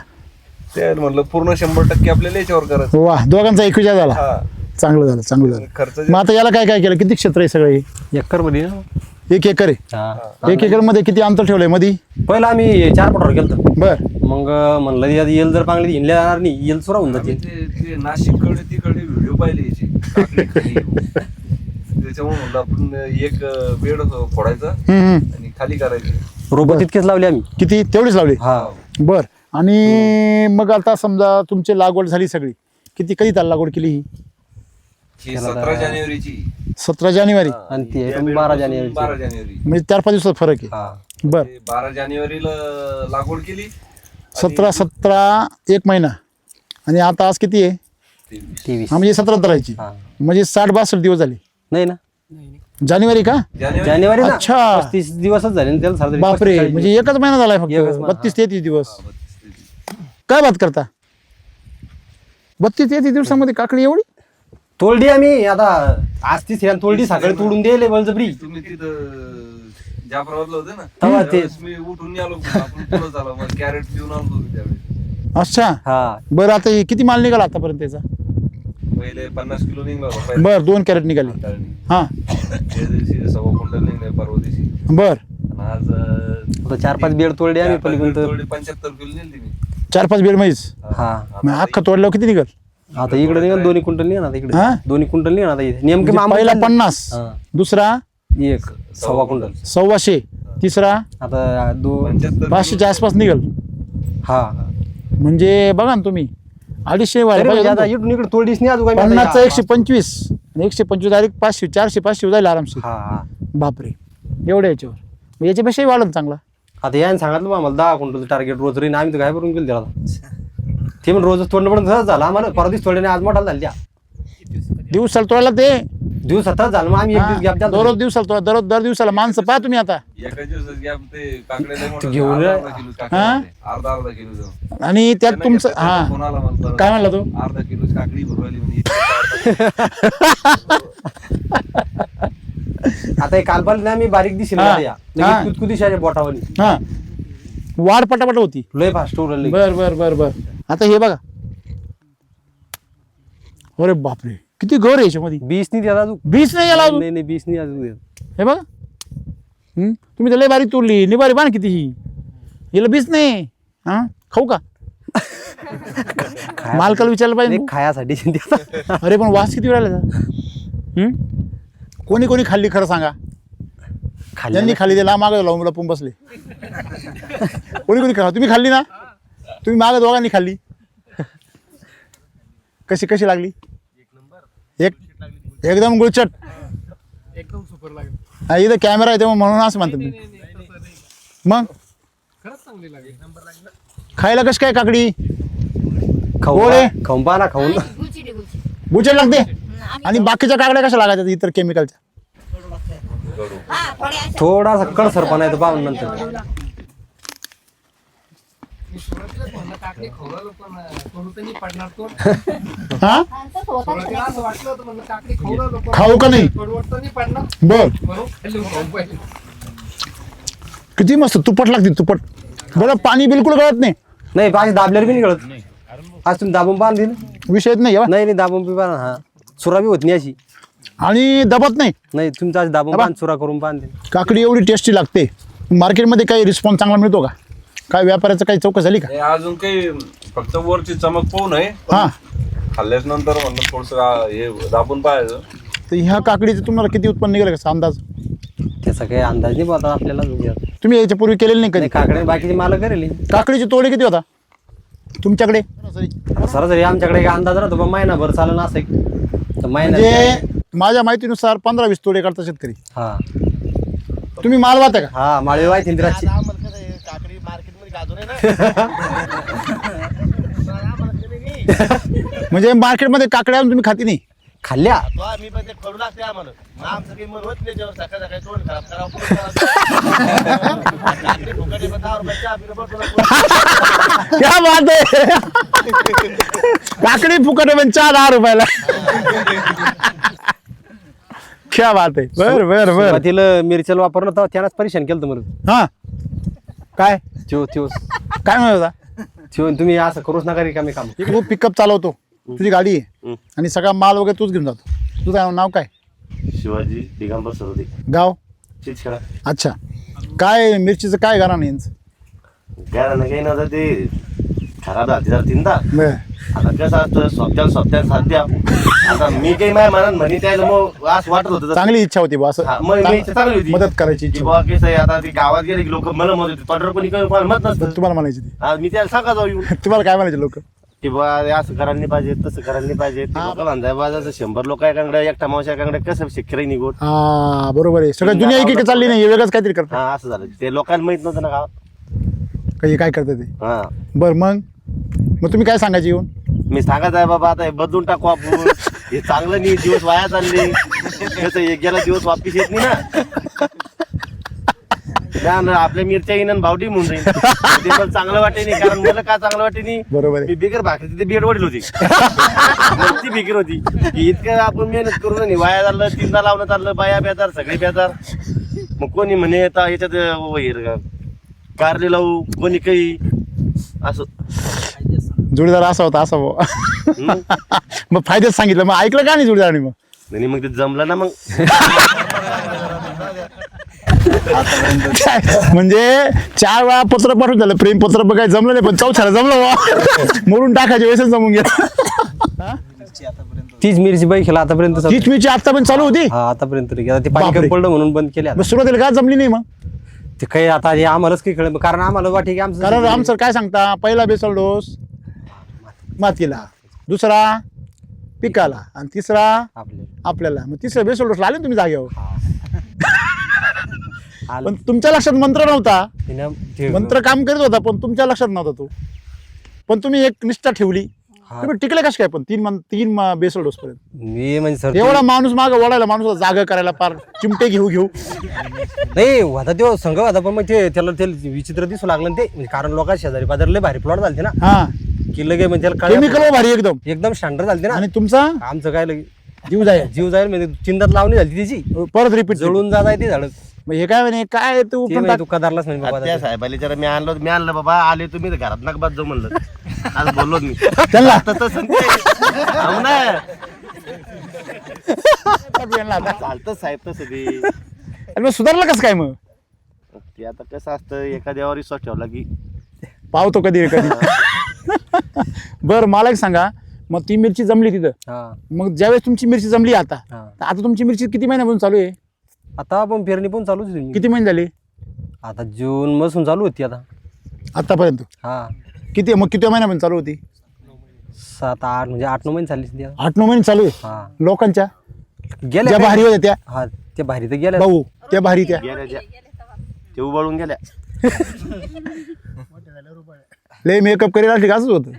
Speaker 6: ते म्हणलं पूर्ण 100% आपल्याला याच्यावर करायचं.
Speaker 1: वा दोघांचा एक विचार झाला.
Speaker 6: हा
Speaker 1: चांगलं झालं चांगलं झालं.
Speaker 6: खर्च
Speaker 1: मग आता याला काय काय केलं किती क्षेत्र आहे सगळे.
Speaker 2: एकर मध्ये ना
Speaker 1: 1 एकर आहे.
Speaker 2: हा
Speaker 1: 1 एकर मध्ये किती अंतर ठेवलंय मध्ये.
Speaker 2: पहिला आम्ही 4 पटावर गेलतो.
Speaker 1: बर
Speaker 2: मग म्हणलं येल जर चांगली हिंडल्या जाणार नाही येल सुरा होऊन जाते.
Speaker 6: ते नाशिककडे तिकडे व्हिडिओ पाहिले याचे काकडी खाली. त्याच्यामुळे म्हणलं आपण एक बेड फोडायचा आणि खाली करायची.
Speaker 2: रोपं तितकेच लावले आम्ही.
Speaker 1: किती तेवढीच लावली.
Speaker 2: हा
Speaker 1: बर आणि मग आता समजा तुमची लागवड झाली सगळी, कधी त्याला लागवड केली ही?
Speaker 6: ही 17 जानेवारीची
Speaker 1: 17 जानेवारी.
Speaker 2: आणि ती 12 जानेवारी
Speaker 6: 12 जानेवारी
Speaker 1: म्हणजे 4-5 दिवसात फरक आहे.
Speaker 2: हा
Speaker 1: बर.
Speaker 6: 12 जानेवारीला लागवड केली.
Speaker 1: 17 एक महिना आणि आता आज किती आहे?
Speaker 2: 23
Speaker 1: हा म्हणजे 17 धरायची,
Speaker 2: हा.
Speaker 1: म्हणजे 60-62 दिवस झाले.
Speaker 2: नाही ना
Speaker 1: जानेवारी का?
Speaker 2: जानेवारी ना
Speaker 1: अच्छा.
Speaker 2: 35 दिवसच झाले ना त्याला साधारण.
Speaker 1: बापरे,
Speaker 2: 35-40
Speaker 1: म्हणजे एकच महिना झालाय फक्त.
Speaker 2: एकच महिना,
Speaker 1: 32-33 दिवस. काय बात करता? 32-33 दिवसामध्ये काकडी एवढी?
Speaker 2: तोलडी आम्ही आता आज तिसऱ्या तोलडी सकाळी तोडून दिले बळजबरी.
Speaker 6: तुम्ही तिथं जाफराबादला होते ना,
Speaker 2: तेव्हा ते
Speaker 6: त्यावेळेस मी उठून आलो, आपण पुढे झालो, मग कॅरेट घेऊन आलो होतो त्यावेळेस.
Speaker 1: अच्छा.
Speaker 2: हा
Speaker 1: बरं, आता हे किती माल निघाला आतापर्यंत त्याचा?
Speaker 6: पहिले 50 किलो निघला होता पहिल्या
Speaker 1: बर, 2 कॅरेट निघाले.
Speaker 6: हाताळणी.
Speaker 1: हा
Speaker 6: त्या दिवशी 1.25 क्विंटल निघले परवा दिवशी.
Speaker 1: बर.
Speaker 6: आणि आज
Speaker 2: आता 4-5 बेड तोडले आम्ही पलीकडून.
Speaker 6: 75 किलो नेली मी.
Speaker 1: 4-5 बेड म्हैस.
Speaker 2: हा
Speaker 1: मग अख्खा तोडल्यावर किती निघाल?
Speaker 2: आता इकडे निघा 2 क्विंटल निघा आता इकडे.
Speaker 1: हा?
Speaker 2: 2 क्विंटल निघा आता इथे नेमके
Speaker 1: म्हणजे पहिला 50,
Speaker 2: हा.
Speaker 1: दुसरा
Speaker 2: 1.25 क्विंटल.
Speaker 1: 1,200, तिसरा
Speaker 2: आता
Speaker 6: 75
Speaker 1: 500च्या आसपास निघाल.
Speaker 2: हा
Speaker 1: म्हणजे बघा ना तुम्ही, 250 व्हायला
Speaker 2: तरी
Speaker 1: पाहिजे
Speaker 2: आता
Speaker 1: ना.
Speaker 2: इकडून इकडे तोडलीच नाही अजून काही.
Speaker 1: 50चा 125 आणि 125 डायरेक्ट 500, 400-500 जाईल आरामशीर.
Speaker 2: हा हा
Speaker 1: बापरे, एवढ्या याच्यावर. मग याच्यापेक्षाही वाढन चांगला.
Speaker 2: आता याने सांगितलं बा आम्हाला 10 क्विंटल टार्गेट रोज राहीन. आम्ही तर काय करून गेलो त्याला. ते पण रोजच तोडणं पण तसंच झालं आम्हाला. परदेश तोडल्याने आज मोठा झाला त्या
Speaker 1: दिवसाला तोडायला ते
Speaker 2: दिवसातच झालं. मग आम्ही एक दिवस गॅप द्या
Speaker 1: दररोज दिवसाला तोडा, दर दिवसाला. माणसं पहा तुम्ही आता.
Speaker 6: एका दिवसात गॅप ते काकड्याला मोठं
Speaker 2: घेऊन
Speaker 6: अर्धा किलो काकडी
Speaker 1: हा?
Speaker 6: होते. अर्धा किलो जाऊन.
Speaker 1: आणि त्यात तुमचं
Speaker 6: फोन
Speaker 1: हा
Speaker 6: आला मला.
Speaker 1: काय म्हणला तो?
Speaker 6: अर्धा किलो काकडी भरवली म्हणे.
Speaker 2: आता हे कालपासून आम्ही बारीक दिसेल
Speaker 1: हा. हा.
Speaker 2: कुतकुतीशाच्या बोटावली
Speaker 1: हा वाढ पटापट होती.
Speaker 2: लय फास्ट उरले.
Speaker 1: बर बर बर बर. आता हे बघा, अरे बापरे, किती घर आहे याच्यामध्ये.
Speaker 2: 20 नाही त्याला अजून.
Speaker 1: 20 नाही याला अजून.
Speaker 2: नाही 20 नाही अजून.
Speaker 1: हे बघा, तुम्ही तर लय बारीक तोडली. निबारी बाण किती ही, हिला 20 नाही. हा खाऊ का? मालकाला विचारलं पाहिजे.
Speaker 2: नाही, खायासाठी देतात.
Speaker 1: अरे पण वास किती वेळाला? कोणी कोणी खाल्ली खरं सांगा. ज्यांनी खाल्ली त्याला मागं लावून लपून बसले. कोणी कोणी खा, तुम्ही खाल्ली ना? तुम्ही मागं दोघांनी खाल्ली. कशी कशी लागली? एकदम गुळचट,
Speaker 5: एकदम सुपर लागेल.
Speaker 1: हा, इथं कॅमेरा आहे तेव्हा म्हणून असं म्हणतात तुम्ही. मग
Speaker 5: खरंच चांगली लागेल. नंबर लागला.
Speaker 1: खायला कशी काय काकडी?
Speaker 2: खाऊ
Speaker 1: गोळे.
Speaker 2: खाऊन पहा ना खाऊन.
Speaker 4: गुचिडी गुची
Speaker 1: गुळचट लागते. आणि बाकीच्या काकड्या कशा लागायच्या इतर केमिकलच्या?
Speaker 4: हा थोडे असे
Speaker 2: थोडासा कडसरपणा येतो पाहून नंतर.
Speaker 5: मी सुरुवातीलाच म्हणलं काकडी खवळलं, पण कोणी तर नाही पडणार तो.
Speaker 1: हा
Speaker 4: तसं होतं
Speaker 5: सुरुवातीला असं वाटलं होतं, म्हणलं काकडी खवळलं पण
Speaker 1: खाऊ का नाही?
Speaker 5: कडवट तर नाही पडणार
Speaker 1: बर.
Speaker 5: म्हणून खाल्ली खाऊ पाहिजे.
Speaker 1: किती मस्त तुपट लागते, तुपट. बरं, पाणी बिलकुल गळत नाही.
Speaker 2: नाही पाच दाबल्यावर बी नाही कळत. आज तुम्ही दाबून पाहा दिल.
Speaker 1: विषयच नाही बा.
Speaker 2: नाही दाबून बी पाहा. हा सुरा बी होत नाही अशी.
Speaker 1: आणि दबत नाही.
Speaker 2: नाही तुमचा आज दाबून पाहा, सुरा करून पाहा दिल.
Speaker 1: काकडी एवढी टेस्टी लागते. मार्केटमध्ये काही रिस्पॉन्स चांगला मिळतो का? काय व्यापाऱ्याचं काही चौकशी झाली का?
Speaker 6: हे अजून काही फक्त वरची चमक पाहू नये.
Speaker 1: हा,
Speaker 6: खाल्ल्याच नंतर म्हणलं थोडस हे दाबून पाहायचं.
Speaker 1: तर ह्या काकडीचं तुम्हाला किती उत्पन्न निघालं का अंदाज?
Speaker 2: त्याचा काही अंदाज नाही पाहता आपल्याला.
Speaker 1: तुम्ही याच्यापूर्वी केलेलं नाही कधी?
Speaker 2: नाही काकडे बाकीचे माल करेल.
Speaker 1: काकडीचे तोडे किती होता तुमच्याकडे?
Speaker 2: सरासरी आमच्याकडे काय अंदाज राहतो पण महिनाभर चाललं असं तर महिना.
Speaker 1: म्हणजे माझ्या माहितीनुसार 15-20 तोडे काढता शेतकरी.
Speaker 2: हा
Speaker 1: तुम्ही माल वाहता का?
Speaker 2: हा माळवे वाय इंद्राची.
Speaker 3: काकडी मार्केटमध्ये गाजर आहे ना.
Speaker 1: म्हणजे मार्केटमध्ये काकड्या आणून तुम्ही खाती नाही?
Speaker 2: खाल्ल्या.
Speaker 3: तो आम्ही पण ते खडू लागते आम्हाला. आमचं काही मन होत नाही जेव्हा सकाळ सकाळी तोंड खराब करावं, पोट खराब करावं. काकडी फुकट आहे, पण 10 रुपये चहा पिलं बसलं.
Speaker 1: क्या बात आहे. काकडी फुकट आहे पण चहा 10 रुपयाला. क्या बात आहे. बर बर बर.
Speaker 2: सुरुवातीला मिरच्याला वापरणं तर त्यानंच परेशान केलं तुम्हाला.
Speaker 1: हा काय
Speaker 2: त्यो
Speaker 1: काय म्हणत होता?
Speaker 2: तुम्ही असं करूच नका रिकामी काम.
Speaker 1: तू पिकअप चालवतो, तुझी गाडी आहे आणि सगळा माल वगैरे तूच घेऊन जातो. तुझं नाव काय?
Speaker 3: शिवाजी दिगंबर सरोदे,
Speaker 1: गाव?
Speaker 3: चिचखेडा.
Speaker 1: अच्छा. काय मिरचीचं काय गाणं यांचं?
Speaker 3: काय ना काही नव्हतं ते खराब झाली जरा तीनदा.
Speaker 1: बर
Speaker 3: आता कसं असतं सोबत्या साध्या. आता मी काही माझ्या मनात म्हणे त्याला मग असं वाटत होतं.
Speaker 1: चांगली इच्छा होती बा असं
Speaker 3: मग मी इच्छा चांगली होती
Speaker 1: मदत करायची
Speaker 3: की
Speaker 1: इच्छा
Speaker 3: बुवा कसं आहे, आता ती गावात गेले की लोक मला मत होते, पंढर कोणी मत नसतं.
Speaker 1: तुम्हाला म्हणायची ती
Speaker 3: आज मी त्याला सांगा जाऊ येऊन
Speaker 1: तुम्हाला काय म्हणायचे लोक
Speaker 3: की बा असं करायला नाही पाहिजे तसं करायला नाही पाहिजे. लोक बांधाय बाजाचं 100 लोक एकाकडे एकटा मावशी एकाकडे कसं शिखरही निघून.
Speaker 1: हा बरोबर आहे सगळं दुनिया एक चालली नाही वेगळंच काहीतरी करतात
Speaker 3: हा असं झालं ते लोकांना माहित नव्हतं ना गावात.
Speaker 1: काही काय करतात ते
Speaker 3: हा
Speaker 1: बर मग तुम्ही काय सांगायचे येऊन
Speaker 3: मी सांगत आहे बाबा आता हे बदलून टाकू आपण. हे चांगलं नाही दिवस वाया चालले. कसं एक गेला दिवस वापिस येत नाही ना. आपल्या मिरच्या येईन भावडी म्हणून जाईल ते मला चांगलं वाटे नाही. कारण मला काय चांगलं वाटे नाही.
Speaker 1: बरोबर आहे
Speaker 3: मी बिगर भाकरी ते बेड वडील होती ती बिगर होती की इतकं आपण मेहनत करून नाही वाया झालं. तीनदा लावणं चाललं बाया बेजार सगळे बेजार. मग कोणी म्हणे आता याच्यात कारले लावू कोणी काही असं
Speaker 1: जोडीदार असा होता असा भाऊ
Speaker 3: हम्म.
Speaker 1: मग फायद्यात सांगितलं मग ऐकलं का नाही जोडीदाराने मग
Speaker 3: नाही मग ते जमलं ना. मग
Speaker 1: म्हणजे 4 वेळा पत्र पाठवून झालं प्रेम पत्र बघाय जमलं नाही पण 4थ्याला जमलं बा मोडून टाकायचे वेळेस जमून गेला.
Speaker 2: तीच मिरची बाई केला आतापर्यंत चालू.
Speaker 1: तीच मिरची आता पण चालू होती
Speaker 2: हा आतापर्यंत केला. ते पाणी
Speaker 1: बापरे.
Speaker 2: कमी पडलं म्हणून बंद केले
Speaker 1: मग सुरुवातीला का जमली नाही मग
Speaker 2: ते काही आता हे आम्हालाच काही कळलं कारण आम्हाला वाटे की आमचं
Speaker 1: कारण आमचं काय सांगता पहिला बेसल डोस मातीला दुसरा पिकाला आणि तिसरा
Speaker 2: आपले
Speaker 1: आपल्याला मग तिसरा बेसल डोस आले ना तुम्ही जागेवर
Speaker 2: आलं.
Speaker 1: पण तुमच्या लक्षात मंत्र नव्हता
Speaker 2: हिनं ते-
Speaker 1: मंत्र काम करीत होता पण तुमच्या लक्षात नव्हता तो पण तुम्ही एक निष्ठा ठेवली
Speaker 2: हा.
Speaker 1: तुम्ही टिकले कसं काय पण तीन बेसल डोस पर्यंत
Speaker 2: मी म्हणजे सर
Speaker 1: एवढा माणूस माग वळायला माणूस जागा करायला पार चिमटे घेऊ
Speaker 2: नाही होता तो संघ होता पण मग ते त्याला ते विचित्र दिसू लागलं ना ते म्हणजे कारण लोकांच्या शेजारी पाजारी लय भारी प्लॉट झालते ना
Speaker 1: हा
Speaker 2: की लगे म्हणजे त्याला कळलं-
Speaker 1: केमिकल भारी एकदम
Speaker 2: एकदम स्टँडर्ड झालते ना
Speaker 1: आणि तुमचा
Speaker 2: आमचं काय लगे
Speaker 1: जीव जाईल
Speaker 2: जीव जाईल म्हणजे चिंतात लावणी झाली त्याची
Speaker 1: परत रिपीट
Speaker 2: जळून जात आहे ते झाड
Speaker 1: हे काय म्हणे काय तू
Speaker 2: ते
Speaker 1: पण
Speaker 2: म्हणजे दुकानदारलाच नाही बाबा
Speaker 3: त्या साहेबाला जरा मी आणलं बाबा आले तुम्ही तर घरात नका बाद जाऊ म्हणलं. आज बोललो मी
Speaker 1: त्यांना
Speaker 3: आता तसं ते. हो ना चालतं साहेब तसं ते.
Speaker 1: आणि मग सुधारलं कसं काय मग
Speaker 3: ते आता कसं असतं एखाद्यावर विश्वास ठेवला की
Speaker 1: पावतो कधी बर मला एक सांगा मग ती मिरची जमली तिथं
Speaker 2: हा
Speaker 1: मग ज्यावेळेस तुमची मिरची जमली आता
Speaker 2: हा.
Speaker 1: तर आता तुमची मिरची किती महिन्यापासून चालू आहे
Speaker 2: आता पण पेरणी पण चालूच आहे.
Speaker 1: किती महिने झाले
Speaker 2: आता जून पासून चालू होती आता
Speaker 1: आतापर्यंत
Speaker 2: हा
Speaker 1: किती मग किती महिन्यापासून चालू होती
Speaker 2: 7-8 म्हणजे 8-9 महिने चालली ती आता.
Speaker 1: 8-9 महिने चालू आहे
Speaker 2: हा
Speaker 1: लोकांच्या
Speaker 2: गेल्या
Speaker 1: ज्या
Speaker 2: काय?
Speaker 1: भारी होत्या त्या
Speaker 2: हा ते भारी तर गेल्या
Speaker 1: भाऊ त्या भारी त्या
Speaker 3: गेल्या ज्या ते उबळून गेल्या.
Speaker 1: लय मेकअप करेल असली का असंच होतं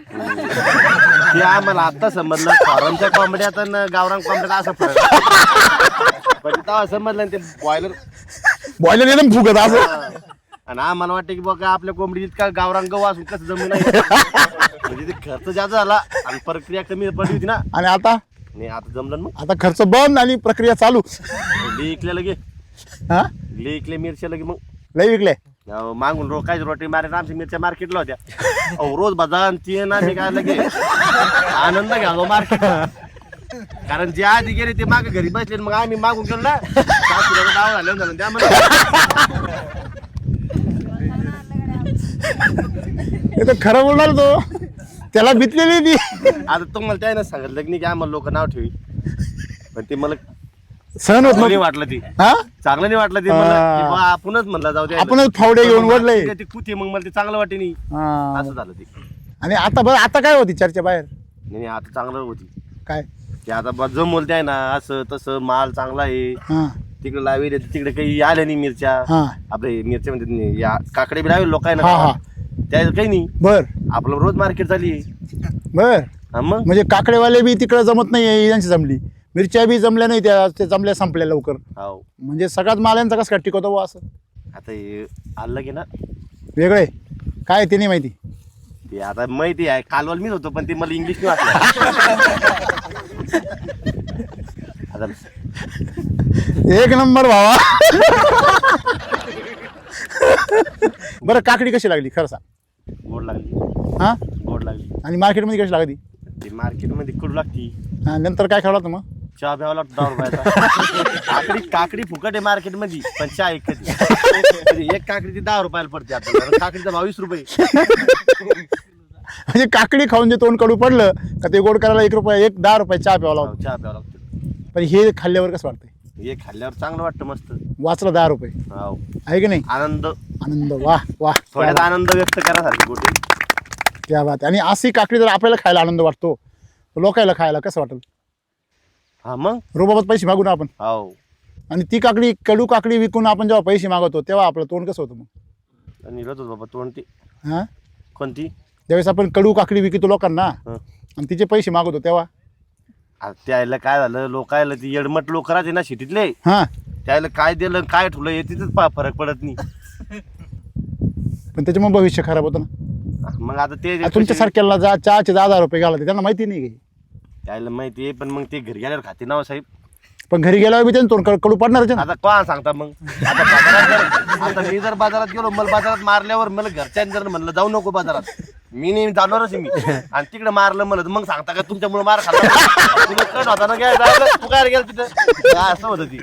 Speaker 3: ते आम्हाला आता समजलं फॉरमच्या कोंबड्यात आणि गावरान कोंबड्यात असं फरक. पण तेव्हा समजलं ना ते बॉयलर.
Speaker 1: बॉयलर एकदम फुगत असं
Speaker 3: आणि आम्हाला वाटतं की बघा आपल्या कोंबडी इतका गावरान गहू असून कसं जमून नाही म्हणजे ते खर्च जास्त झाला आणि प्रक्रिया कमी पडली होती ना.
Speaker 1: आणि आता
Speaker 3: नाही आता जमलं ना मग
Speaker 1: आता खर्च बंद आणि प्रक्रिया चालू
Speaker 3: ले इकल्या लगे
Speaker 1: हा
Speaker 3: ले इकल्या मिरच्या लगे मग
Speaker 1: लय विकले
Speaker 3: मागून काय रोटी मारे आमच्या मिरच्या मार्केटला होत्या. अहो रोज बाजार ती ना मी काय लगे आनंद घ्यालो मार्केट. कारण जे आधी गेले ते मागे घरी बसले मग आम्ही मागून गेलो ना सासूला डाव झालं त्यामध्ये
Speaker 1: हे तर खरं बोलणार तो त्याला भीतलेली ती
Speaker 3: आता तुम्हाला त्यानं सांगितलं की नाही की आम्हाला लोक नाव ठेवी पण ते मला
Speaker 1: सहन होत
Speaker 3: चांगलं नाही
Speaker 1: नव्हतं.
Speaker 3: वाटलं ते
Speaker 1: हा
Speaker 3: चांगलं नाही वाटलं ते मला की बा आपणच म्हणला जाऊ दे
Speaker 1: आपणच फावडे घेऊन वडलंय.
Speaker 3: ते कुठे मग मला ते चांगलं वाटे नाही
Speaker 1: हा.
Speaker 3: असं झालं ते.
Speaker 1: आणि आता बरं आता काय होती चर्चा बाहेर
Speaker 3: नाही आता चांगलं होती
Speaker 1: काय
Speaker 3: की आता बा जमवलं आहे ना असं तसं माल चांगला आहे
Speaker 1: हा
Speaker 3: तिकडे लावेल तिकडे काही आल्या नाही मिरच्या
Speaker 1: हा
Speaker 3: आपले मिरच्या म्हणजे या काकडे बी लावेल लोक आहे
Speaker 1: हा, हा.
Speaker 3: ना त्याचं काही नाही
Speaker 1: बर
Speaker 3: आपलं रोज मार्केट झाली
Speaker 1: बर
Speaker 3: मग
Speaker 1: म्हणजे काकडेवाले बी तिकडे जमत नाही यांची जमली मिरच्या बी जमल्या नाही त्या जमल्या संपल्या लवकर
Speaker 3: हो
Speaker 1: म्हणजे सगळ्यात माल यांचा कसं काय टिकवतो बुवा असं
Speaker 3: आता हे आलं की ना
Speaker 1: वेगळे काय ते नाही माहिती
Speaker 3: ते आता माहिती आहे कालवाल मीच होतो पण ते मला इंग्लिश नाही वाटलं आता
Speaker 1: एक नंबर भावा बरं काकडी कशी लागली खरं सांग
Speaker 3: गोड लागली
Speaker 1: हा
Speaker 3: गोड लागली
Speaker 1: आणि मार्केटमध्ये कशी लागली
Speaker 3: ती मार्केटमध्ये कडू लागती
Speaker 1: हा नंतर काय खावला मग
Speaker 3: चहा प्यावा लागतो 10 रुपयाचा काकडी फुकट आहे मार्केटमध्ये पण चहा एक एक काकडी ती 10 रुपयाला पडते आपल्याला काकडीचा भाव 20 रुपये
Speaker 1: म्हणजे काकडी खाऊन जे तोंड कडू पडलं का ते गोड करायला 1 रुपया 10 रुपये चहा प्यावा लागतो.
Speaker 3: चहा प्यावं लागतं.
Speaker 1: पण हे खाल्ल्यावर कसं वाटतंय?
Speaker 3: हे खाल्ल्यावर चांगलं वाटतं मस्त.
Speaker 1: वाचलं 10 रुपये
Speaker 3: हो.
Speaker 1: आहे की नाही?
Speaker 3: आनंद,
Speaker 1: आनंद वाह वाह
Speaker 3: थोड्यात आनंद व्यक्त करासारखी गोटी.
Speaker 1: त्या बात. आणि अशी काकडी जर आपल्याला खायला आनंद वाटतो तर लोकायला खायला कसं वाटेल?
Speaker 3: हा मग.
Speaker 1: रोबाबत पैसे मागू ना आपण.
Speaker 3: हो.
Speaker 1: आणि ती काकडी कडू काकडी विकून आपण जेव्हा पैसे मागवतो तेव्हा आपलं तोंड कसं होतं मग?
Speaker 3: आणि होतोच बाबा तोंड ती.
Speaker 1: हां,
Speaker 3: कोणती?
Speaker 1: त्यावेळेस आपण कडू काकडी विकतो लोकांना
Speaker 3: हं.
Speaker 1: आणि तिचे पैसे मागवतो तेव्हा.
Speaker 3: त्याला काय झालं, लोकायला ती येडमट लोक राहते ना सिटीतले,
Speaker 1: हां,
Speaker 3: त्याला काय दिलं काय ठुलं हे तिथेच फरक पडत नाही.
Speaker 1: पण त्याच्यामुळे भविष्य खराब होतं ना.
Speaker 3: मग आता ते
Speaker 1: तुमच्या सारख्याला जा चहाचे 10 रुपये घाला त्यांना माहिती नाही काही.
Speaker 3: त्याला माहिती आहे, पण मग ते घरी गेल्यावर खाते ना हो साहेब.
Speaker 1: पण घरी गेल्यावर मी त्यांना तोंड कडू पडणारच ना.
Speaker 3: आता कोण सांगता मग? आता आता मी जर बाजारात गेलो, मला बाजारात मारल्यावर मला घरच्यांनी जर म्हणलं जाऊ नको बाजारात, मी नेहमी जाणारच आहे मी. आणि तिकडे मारलं मला मग सांगता का तुमच्यामुळे मार खाल्ला? तुला कट होता ना काय जायला, तू काय गेल तिथं? काय असं होतं ती.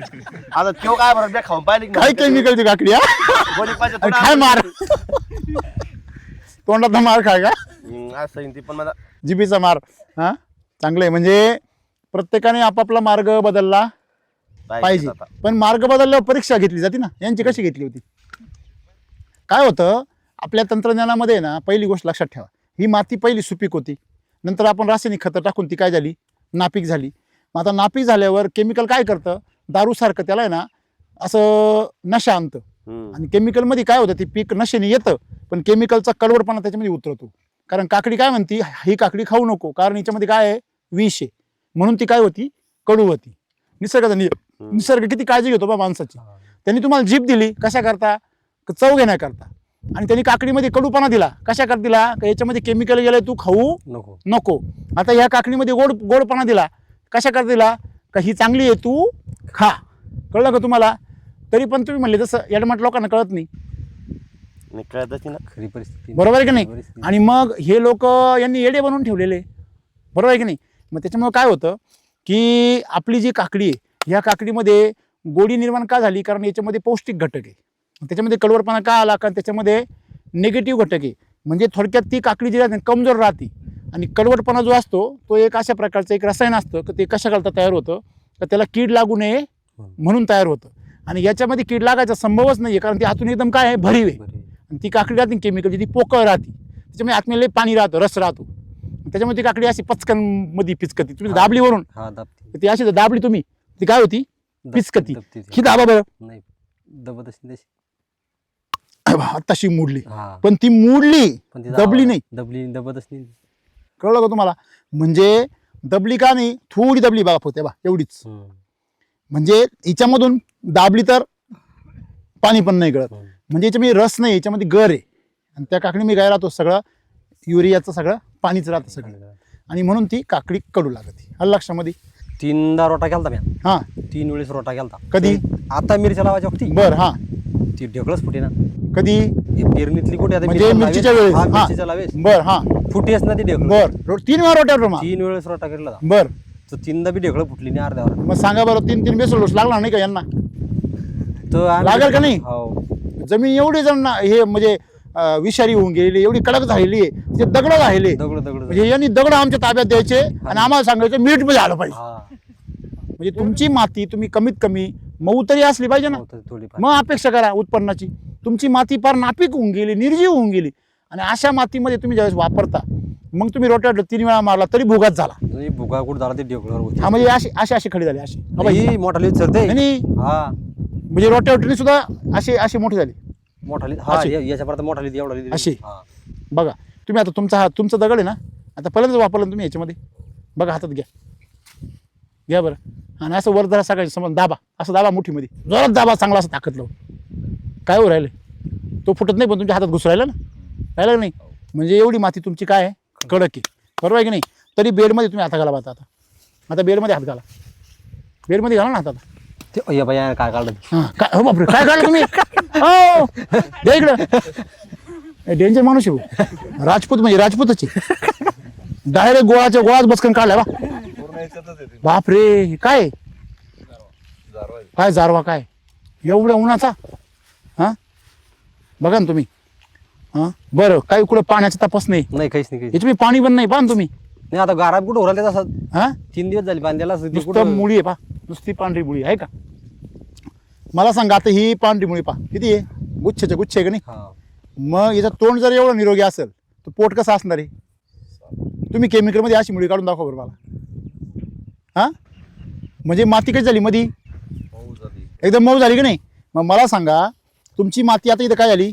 Speaker 3: आता तो काय बरं बॅग खाऊन पाहिली
Speaker 1: काय केमिकलची काकडी हा?
Speaker 3: कोणी पाहिजे
Speaker 1: आणि काय मार तोंडात मार खाय का?
Speaker 3: असं आहे ती. पण मला
Speaker 1: जिबीचा मार. हा, चांगलं आहे. म्हणजे प्रत्येकाने आपापला मार्ग बदलला पाहिजे.
Speaker 3: आता.
Speaker 1: पण मार्ग बदलल्यावर परीक्षा घेतली जाते ना. यांची कशी घेतली होती? काय होतं आपल्या तंत्रज्ञानामध्ये ना, पहिली गोष्ट लक्षात ठेवा, ही माती पहिली सुपीक होती. नंतर आपण रासायनिक खतं टाकून ती काय झाली? नापीक झाली. मग आता नापीक झाल्यावर केमिकल काय करतं? दारूसारखं त्याला आहे ना असं नशा आणतं. आणि केमिकलमध्ये काय होतं? ते पीक नशेने येतं पण केमिकलचा कडवडपणा त्याच्यामध्ये उतरतो. कारण काकडी काय म्हणती, ही काकडी खाऊ नको कारण याच्यामध्ये काय आहे? विष आहे. म्हणून ती काय होती? कडू होती. निसर्गाचा निसर्ग किती काळजी घेतो बा माणसाची. त्यांनी तुम्हाला जीभ दिली कशा करता? चव घेण्याकरता. आणि त्यांनी काकडीमध्ये कडूपणा दिला कशा करता दिला? का याच्यामध्ये केमिकल गेलं तू खाऊ नको. आता ह्या काकडीमध्ये गोडपणा दिला कशा करता दिला? का ही चांगली आहे तू खा. कळलं का तुम्हाला? तरी पण तुम्ही म्हणले तसं येडमाट लोकांना कळत नाही.
Speaker 3: कळतच ना
Speaker 2: खरी परिस्थिती.
Speaker 1: बरोबर आहे की नाही? आणि मग हे लोक यांनी येडे बनवून ठेवलेले. बरोबर आहे की नाही? मग त्याच्यामुळे काय होतं की आपली जी काकडी आहे ह्या काकडीमध्ये गोडी निर्माण का झाली? कारण याच्यामध्ये पौष्टिक घटक आहे. त्याच्यामध्ये कडवडपणा का आला? कारण त्याच्यामध्ये निगेटिव्ह घटक आहे. म्हणजे थोडक्यात ती काकडी जी राहते कमजोर राहते. आणि कडवटपणा जो असतो तो एक अशा प्रकारचं एक रसायन असतं की ते कशा करता तयार होतं? तर त्याला कीड लागू नये म्हणून तयार होतं. आणि याच्यामध्ये कीड लागायचा संभवच नाही आहे कारण ती आतून एकदम काय आहे? भरीव आहे. आणि ती काकडी राहते केमिकलची, ती पोकळ राहते. त्याच्यामुळे आतमध्ये पाणी राहतं, रस राहतो. त्याच्यामुळे ती काकडी अशी पचकन मध्ये पिचकती. तुम्ही दाबली वरून ती अशी दाबली तुम्ही ती काय होती? पिचकती. ही दाबा बरं
Speaker 2: नाही दबत असेल तशी.
Speaker 1: आत्ताशी मोडली पण ती मोडली दबली नाही.
Speaker 2: दबतच नाही.
Speaker 1: कळलं का तुम्हाला? म्हणजे दबली का नाही? थोडी दबली बघा फक्त बा एवढीच. म्हणजे हिच्यामधून दाबली तर पाणी पण नाही गळत. म्हणजे याच्यामध्ये रस नाही, याच्यामध्ये गर आहे. आणि त्या काकडी मी काय राहतो सगळं युरियाचं सगळं पाणीच राहतं सगळं. आणि म्हणून ती काकडी कडू लागते. आलं लक्षामध्ये?
Speaker 2: 3दा रोटा केलता मी.
Speaker 1: हां,
Speaker 2: 3 वेळेस रोटा केलता.
Speaker 1: कधी?
Speaker 2: आता मिरच्या लावायच्या होती.
Speaker 1: बरं. हां,
Speaker 2: ती ढेकळच फुटे ना.
Speaker 1: कधी?
Speaker 2: पेरणीतली कुठे आता
Speaker 1: म्हणजे मिरचीच्या वेळेस?
Speaker 2: हा,
Speaker 1: हां,
Speaker 2: मिरचीच्या लावेस
Speaker 1: बरं. हां,
Speaker 2: फुटेस ना ती ढेकळ.
Speaker 1: बरं. 3 वेळा रोट्यावर मा
Speaker 2: 3 वेळेस रोटा केला होता.
Speaker 1: बरं.
Speaker 2: तर 3दा बी ढेकळ फुटली नाही अर्ध्यावर.
Speaker 1: मग सांगा बरं 3 बेसल डोस लागणार नाही का यांना?
Speaker 2: तर
Speaker 1: लागेल का नाही?
Speaker 2: हो.
Speaker 1: जमीन एवढी जण हे म्हणजे विषारी होऊन गेलेली, एवढी कडक झालेली आहे, ते दगड राहिले.
Speaker 2: दगड
Speaker 1: म्हणजे यांनी दगड आमच्या ताब्यात द्यायचे आणि आम्हाला सांगायचं मीठ मध्ये आलं पाहिजे. म्हणजे तुमची माती तुम्ही कमीत कमी मऊ तरी असली पाहिजे ना. मग अपेक्षा करा उत्पन्नाची. तुमची माती फार नापीक होऊन गेली, निर्जीव होऊन गेली. आणि अशा मातीमध्ये तुम्ही ज्यावेळेस वापरता मग तुम्ही रोट्या 3 वेळा मारला तरी भुगाच झाला.
Speaker 2: भुगा कुठं झाला ते ढेकळावर होती.
Speaker 1: हा, म्हणजे अशी खडी झाली अशी.
Speaker 2: ही मोठाली चरते.
Speaker 1: नाही
Speaker 2: हा,
Speaker 1: म्हणजे रोट्यावरती सुद्धा अशी मोठी झाली.
Speaker 2: मोठाली. हा, याच्या परत मोठाली एवढा
Speaker 1: अशी. बघा तुम्ही आता तुमचा दगड आहे ना, आता पहिल्यांदाच वापरलं तुम्ही याच्यामध्ये. बघा हातात घ्या बरं. आणि असं वर जरा सकाळी समज दाबा, असं दाबा मुठीमध्ये जोरात दाबा, चांगला असं ताकद लावून. काय हो राहिले? तो फुटत नाही पण तुमच्या हातात घुस राहिला ना, राहिला नाही? म्हणजे एवढी माती तुमची काय आहे? कडक आहे. बरोबर आहे की नाही? तरी बेडमध्ये तुम्ही हात घाला आता. आता बेडमध्ये हात घाला, बेडमध्ये घाला ना हातात.
Speaker 2: ते बाया काय काढलं?
Speaker 1: हां, काय हो बापरे, काय काढलं तुम्ही? हो दे इकडं. डेंजर माणूस आहे भाऊ. राजपूत म्हणजे राजपूतच आहे. डायरेक्ट गोळाच बसकन काढलाय बा. बापरे, काय काय जारवा काय एवढ्या उन्हाचा? हां, बघा ना तुम्ही. हा बरं, काही कुठं पाण्याचा तपास नाही
Speaker 2: नाही काहीच नाही काहीच
Speaker 1: याच्यामध्ये पाणी पण नाही पहा ना तुम्ही.
Speaker 2: नाही. आता गारात कुठं उराल त्याचा
Speaker 1: हा
Speaker 2: 3 दिवस झाले बांधायला असं ते
Speaker 1: नुसतं
Speaker 2: कुठं
Speaker 1: मुळी आहे पहा, नुसती पांढरी मुळी आहे का. मला सांगा आता ही पांढरी मुळी पहा किती आहे, गुच्छाच्या गुच्छ आहे का नाही.
Speaker 2: हा
Speaker 1: मग याचं तोंड जर एवढं निरोगी असेल तर पोट कसं असणार आहे. तुम्ही केमिकलमध्ये अशी मुळी काढून दाखवा बरं मला. हा म्हणजे माती कशी झाली मधी, एकदम मऊ झाली की नाही. मग मला सांगा तुमची माती आता इथं काय झाली,